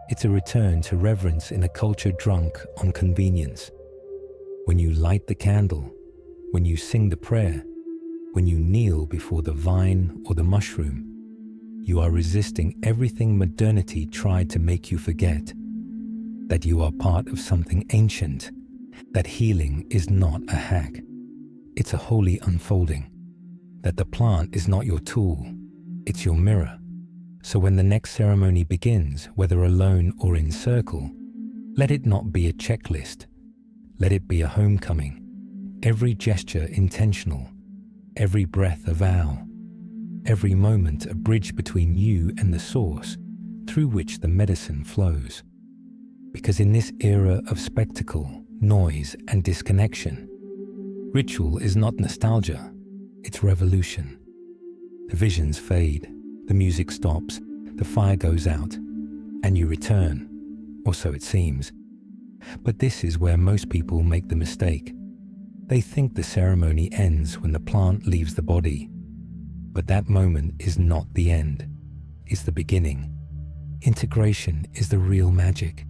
It's a return to reverence in a culture drunk on convenience. When you light the candle, when you sing the prayer, when you kneel before the vine or the mushroom, you are resisting everything modernity tried to make you forget. That you are part of something ancient, that healing is not a hack. It's a holy unfolding. That the plant is not your tool, it's your mirror. So when the next ceremony begins, whether alone or in circle, let it not be a checklist. Let it be a homecoming. Every gesture intentional, every breath a vow, every moment a bridge between you and the source through which the medicine flows. Because in this era of spectacle, noise, and disconnection, ritual is not nostalgia, it's revolution. The visions fade, the music stops, the fire goes out, and you return, or so it seems. But this is where most people make the mistake. They think the ceremony ends when the plant leaves the body. But that moment is not the end, it's the beginning. Integration is the real magic.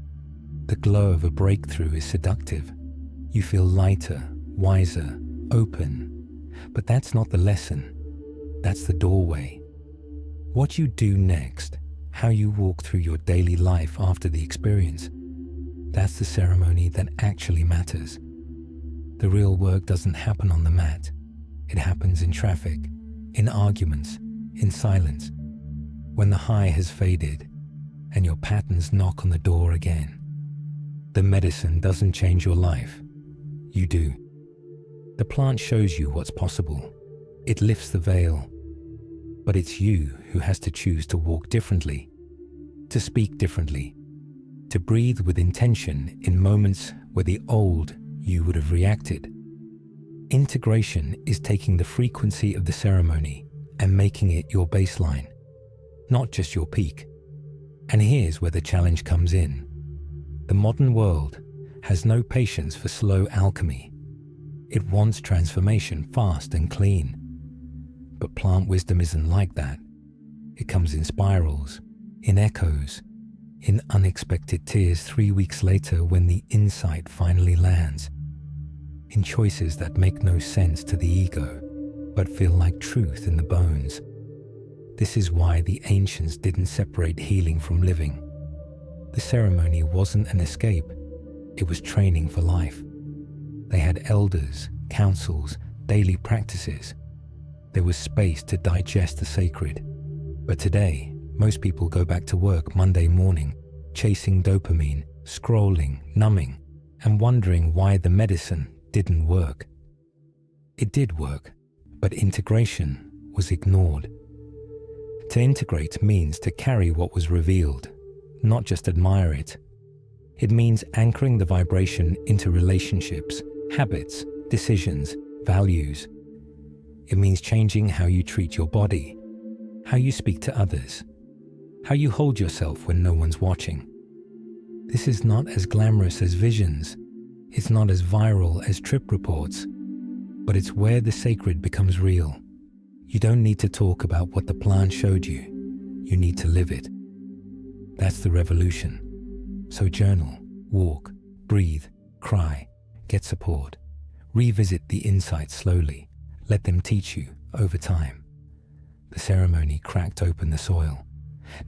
The glow of a breakthrough is seductive. You feel lighter, wiser, open. But that's not the lesson. That's the doorway. What you do next, how you walk through your daily life after the experience, that's the ceremony that actually matters. The real work doesn't happen on the mat. It happens in traffic, in arguments, in silence. When the high has faded and your patterns knock on the door again. The medicine doesn't change your life. You do. The plant shows you what's possible. It lifts the veil. But it's you who has to choose to walk differently, to speak differently, to breathe with intention in moments where the old you would have reacted. Integration is taking the frequency of the ceremony and making it your baseline, not just your peak. And here's where the challenge comes in. The modern world has no patience for slow alchemy. It wants transformation fast and clean. But plant wisdom isn't like that. It comes in spirals, in echoes, in unexpected tears 3 weeks later when the insight finally lands, in choices that make no sense to the ego, but feel like truth in the bones. This is why the ancients didn't separate healing from living. The ceremony wasn't an escape, it was training for life. They had elders, councils, daily practices. There was space to digest the sacred. But today, most people go back to work Monday morning, chasing dopamine, scrolling, numbing, and wondering why the medicine didn't work. It did work, but integration was ignored. To integrate means to carry what was revealed, not just admire it. It means anchoring the vibration into relationships, habits, decisions, values. It means changing how you treat your body, how you speak to others, how you hold yourself when no one's watching. This is not as glamorous as visions. It's not as viral as trip reports, but it's where the sacred becomes real. You don't need to talk about what the plant showed you. You need to live it. That's the revolution. So journal, walk, breathe, cry, get support. Revisit the insights slowly. Let them teach you over time. The ceremony cracked open the soil.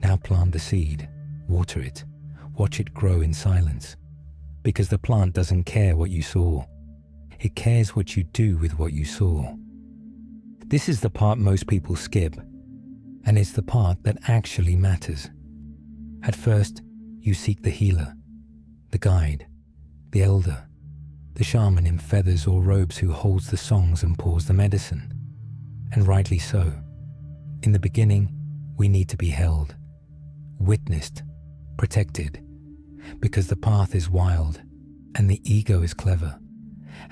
Now plant the seed, water it, watch it grow in silence. Because the plant doesn't care what you saw. It cares what you do with what you saw. This is the part most people skip, and it's the part that actually matters. At first, you seek the healer, the guide, the elder, the shaman in feathers or robes who holds the songs and pours the medicine. And rightly so. In the beginning, we need to be held, witnessed, protected, because the path is wild and the ego is clever,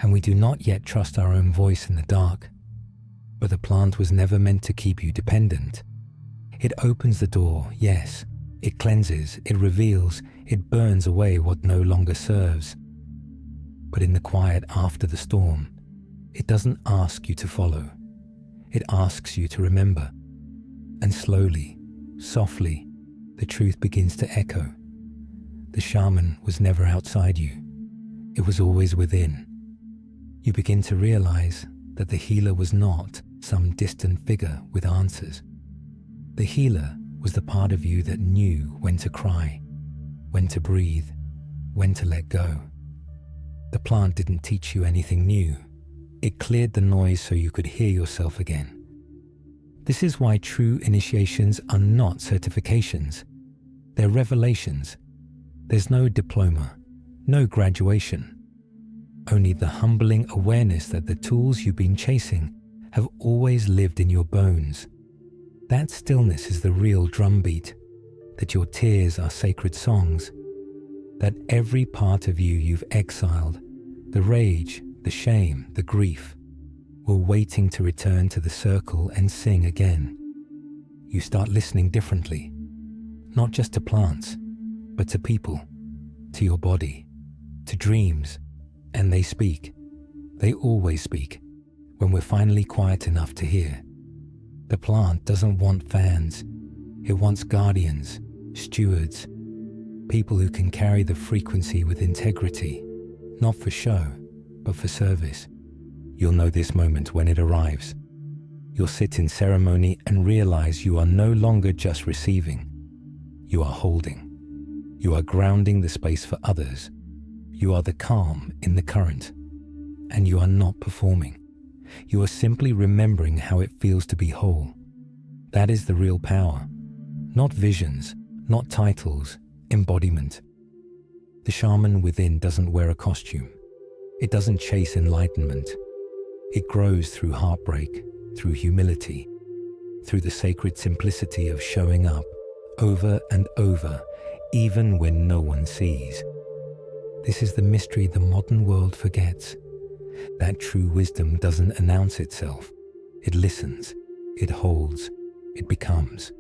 and we do not yet trust our own voice in the dark. But the plant was never meant to keep you dependent. It opens the door, yes. It cleanses, it reveals, it burns away what no longer serves. But in the quiet after the storm, it doesn't ask you to follow. It asks you to remember. And slowly, softly, the truth begins to echo. The shaman was never outside you. It was always within. You begin to realize that the healer was not some distant figure with answers. The healer was the part of you that knew when to cry, when to breathe, when to let go. The plant didn't teach you anything new. It cleared the noise so you could hear yourself again. This is why true initiations are not certifications. They're revelations. There's no diploma, no graduation. Only the humbling awareness that the tools you've been chasing have always lived in your bones. That stillness is the real drumbeat, that your tears are sacred songs, that every part of you you've exiled, the rage, the shame, the grief, were waiting to return to the circle and sing again. You start listening differently, not just to plants, but to people, to your body, to dreams, and they speak. They always speak, when we're finally quiet enough to hear. The plant doesn't want fans. It wants guardians, stewards, people who can carry the frequency with integrity, not for show, but for service. You'll know this moment when it arrives. You'll sit in ceremony and realize you are no longer just receiving. You are holding. You are grounding the space for others. You are the calm in the current. And you are not performing. You are simply remembering how it feels to be whole. That is the real power. Not visions, not titles, embodiment. The shaman within doesn't wear a costume. It doesn't chase enlightenment. It grows through heartbreak, through humility, through the sacred simplicity of showing up over and over, even when no one sees. This is the mystery the modern world forgets. That true wisdom doesn't announce itself. It listens, it holds, it becomes.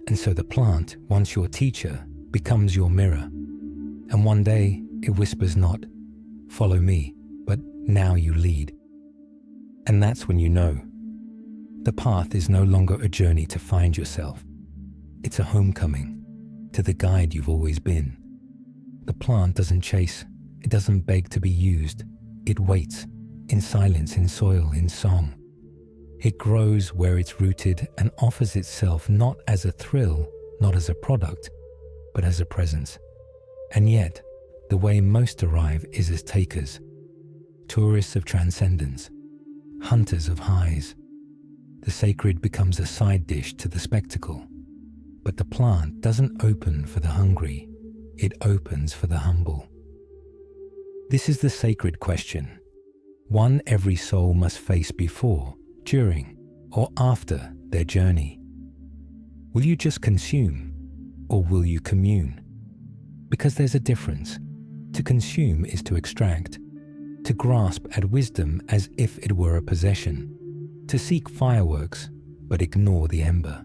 And so the plant, once your teacher, becomes your mirror. And one day it whispers not, "Follow me," but "Now you lead." And that's when you know. The path is no longer a journey to find yourself. It's a homecoming to the guide you've always been. The plant doesn't chase. It doesn't beg to be used. It waits, in silence, in soil, in song. It grows where it's rooted and offers itself not as a thrill, not as a product, but as a presence. And yet, the way most arrive is as takers, tourists of transcendence, hunters of highs. The sacred becomes a side dish to the spectacle. But the plant doesn't open for the hungry, it opens for the humble. This is the sacred question, one every soul must face before, during, or after their journey. Will you just consume, or will you commune? Because there's a difference. To consume is to extract, to grasp at wisdom as if it were a possession. to seek fireworks but ignore the ember.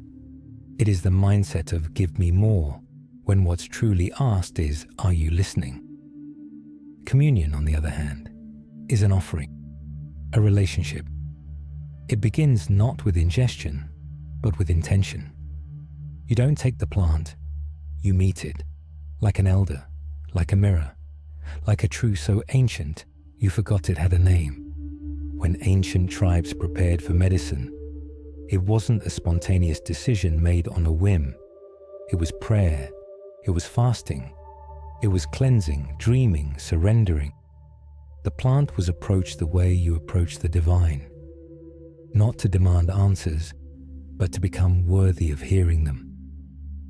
It is the mindset of give me more, when what's truly asked is, are you listening? Communion, on the other hand, is an offering, a relationship. It begins not with ingestion, but with intention. You don't take the plant, you meet it, like an elder, like a mirror, like a tree so ancient you forgot it had a name. When ancient tribes prepared for medicine, it wasn't a spontaneous decision made on a whim. It was prayer, it was fasting, it was cleansing, dreaming, surrendering. The plant was approached the way you approach the divine, not to demand answers, but to become worthy of hearing them.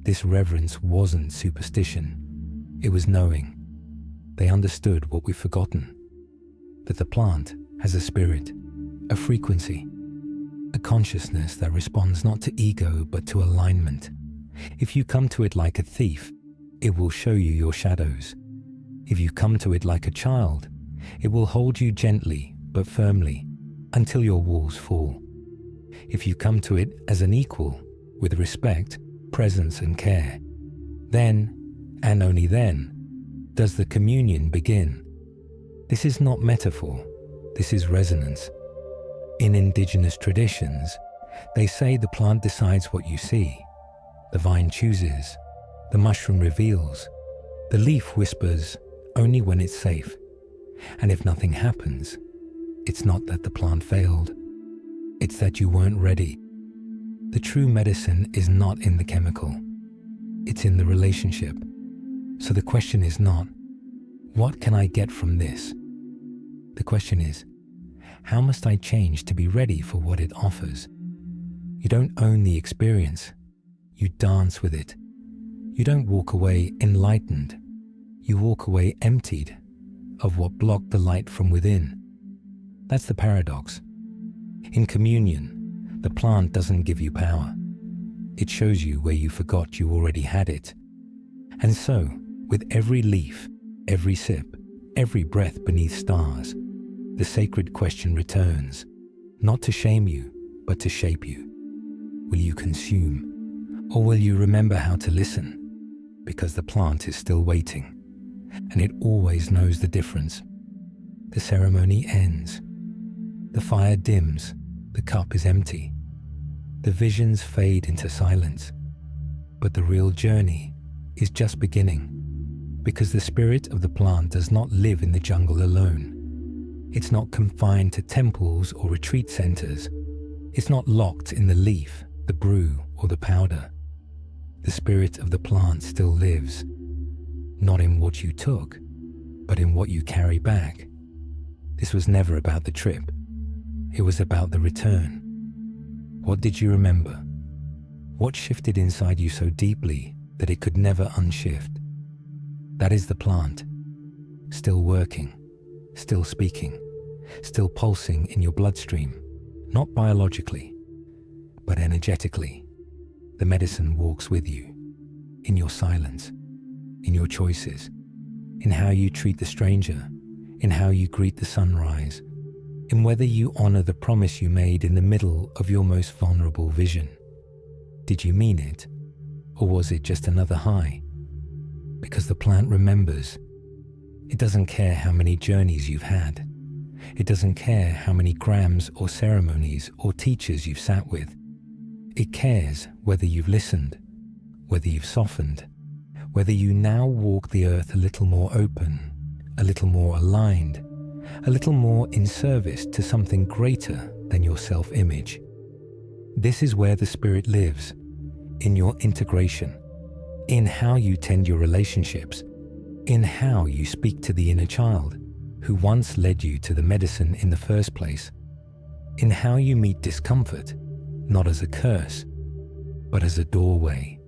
This reverence wasn't superstition, it was knowing. They understood what we've forgotten, that the plant has a spirit, a frequency, a consciousness that responds not to ego but to alignment. If you come to it like a thief, it will show you your shadows. If you come to it like a child, it will hold you gently but firmly until your walls fall. If you come to it as an equal, with respect, presence and care, then, and only then, does the communion begin. This is not metaphor, this is resonance. In indigenous traditions, they say the plant decides what you see, the vine chooses, the mushroom reveals, the leaf whispers only when it's safe. And if nothing happens, it's not that the plant failed, it's that you weren't ready. The true medicine is not in the chemical, it's in the relationship. So the question is not, what can I get from this? The question is, how must I change to be ready for what it offers? You don't own the experience, you dance with it. You don't walk away enlightened, you walk away emptied of what blocked the light from within. That's the paradox. In communion, the plant doesn't give you power. It shows you where you forgot you already had it. And so, with every leaf, every sip, every breath beneath stars, the sacred question returns, not to shame you, but to shape you. Will you consume, or will you remember how to listen? Because the plant is still waiting, and it always knows the difference. The ceremony ends. The fire dims, the cup is empty. The visions fade into silence. But the real journey is just beginning, because the spirit of the plant does not live in the jungle alone. It's not confined to temples or retreat centers. It's not locked in the leaf, the brew, or the powder. The spirit of the plant still lives, not in what you took, but in what you carry back. This was never about the trip. It was about the return. What did you remember? What shifted inside you so deeply that it could never unshift? That is the plant, still working, still speaking, still pulsing in your bloodstream, not biologically, but energetically. The medicine walks with you, in your silence, in your choices, in how you treat the stranger, in how you greet the sunrise, in whether you honor the promise you made in the middle of your most vulnerable vision. Did you mean it, or was it just another high? Because the plant remembers. It doesn't care how many journeys you've had. It doesn't care how many grams or ceremonies or teachers you've sat with. It cares whether you've listened, whether you've softened, whether you now walk the earth a little more open, a little more aligned, a little more in service to something greater than your self-image. This is where the spirit lives, in your integration, in how you tend your relationships, in how you speak to the inner child who once led you to the medicine in the first place, in how you meet discomfort, not as a curse, but as a doorway,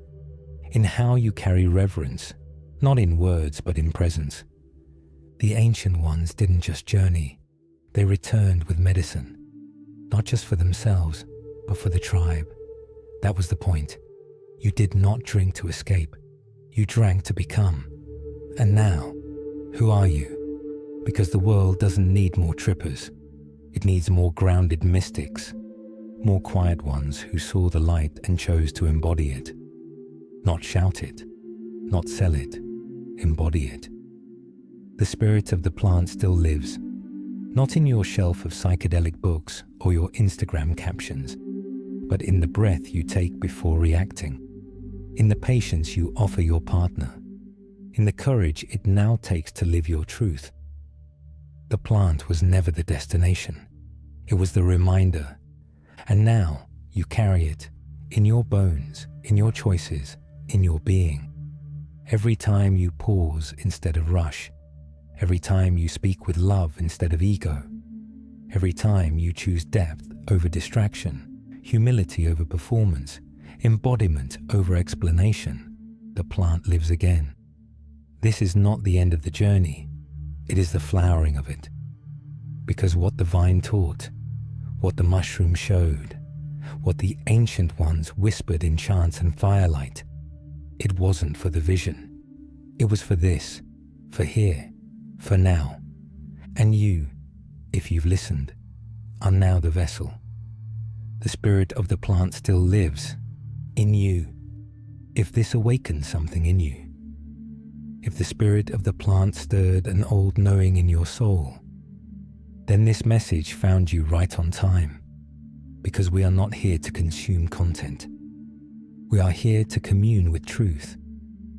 in how you carry reverence, not in words but in presence. The ancient ones didn't just journey, they returned with medicine, not just for themselves, but for the tribe. That was the point. You did not drink to escape, you drank to become. And now, who are you? Because the world doesn't need more trippers, it needs more grounded mystics. more quiet ones who saw the light and chose to embody it. Not shout it, not sell it, embody it. The spirit of the plant still lives, not in your shelf of psychedelic books or your Instagram captions, but in the breath you take before reacting, in the patience you offer your partner, in the courage it now takes to live your truth. The plant was never the destination. It was the reminder. And now you carry it in your bones, in your choices, in your being. Every time you pause instead of rush. Every time you speak with love instead of ego. Every time you choose depth over distraction, humility over performance, embodiment over explanation, the plant lives again. This is not the end of the journey. It is the flowering of it. Because what the vine taught, what the mushroom showed, what the ancient ones whispered in chants and firelight, it wasn't for the vision. It was for this, for here, for now. And you, if you've listened, are now the vessel. The spirit of the plant still lives in you. If this awakens something in you, if the spirit of the plant stirred an old knowing in your soul, then this message found you right on time, because we are not here to consume content. We are here to commune with truth,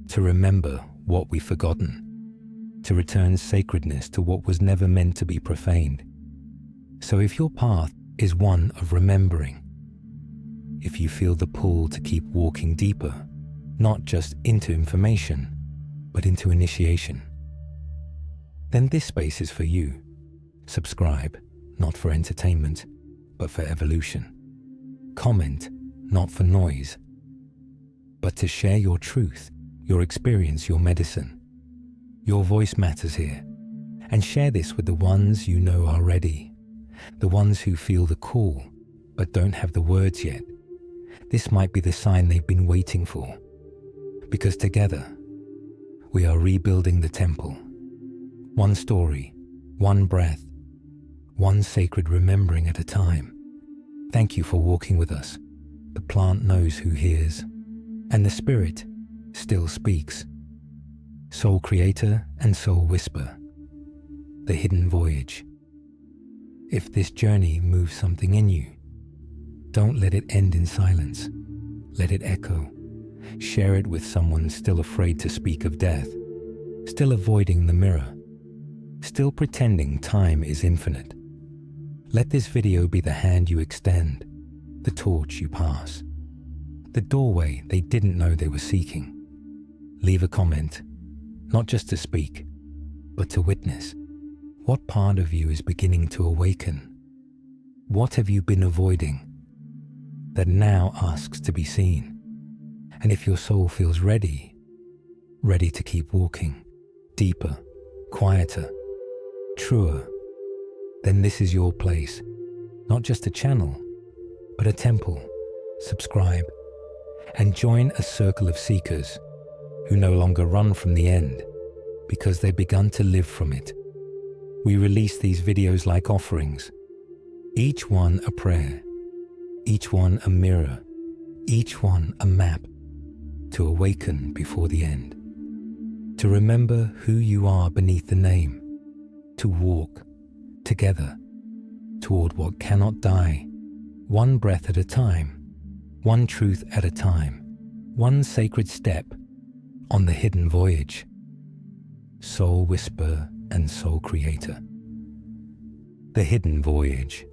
to remember what we've forgotten, to return sacredness to what was never meant to be profaned. So if your path is one of remembering, if you feel the pull to keep walking deeper, not just into information, but into initiation, then this space is for you. Subscribe, not for entertainment, but for evolution. Comment, not for noise, but to share your truth, your experience, your medicine. Your voice matters here, and share this with the ones you know are ready, the ones who feel the call, but don't have the words yet. This might be the sign they've been waiting for, because together, we are rebuilding the temple. One story, one breath, one sacred remembering at a time. Thank you for walking with us. The plant knows who hears, and the spirit still speaks. SoulCreator and SoulWhisper, The Hidden Voyage. If this journey moves something in you, don't let it end in silence. Let it echo. Share it with someone still afraid to speak of death, still avoiding the mirror, still pretending time is infinite. Let this video be the hand you extend, the torch you pass, the doorway they didn't know they were seeking. Leave a comment, not just to speak, but to witness. What part of you is beginning to awaken? What have you been avoiding that now asks to be seen? And if your soul feels ready to keep walking, deeper, quieter, truer, then this is your place. Not just a channel, but a temple. Subscribe and join a circle of seekers who no longer run from the end because they've begun to live from it. We release these videos like offerings, each one a prayer, each one a mirror, each one a map to awaken before the end, to remember who you are beneath the name, to walk together toward what cannot die, one breath at a time, one truth at a time, one sacred step on the hidden voyage. SoulWhisper and SoulCreator. The Hidden Voyage.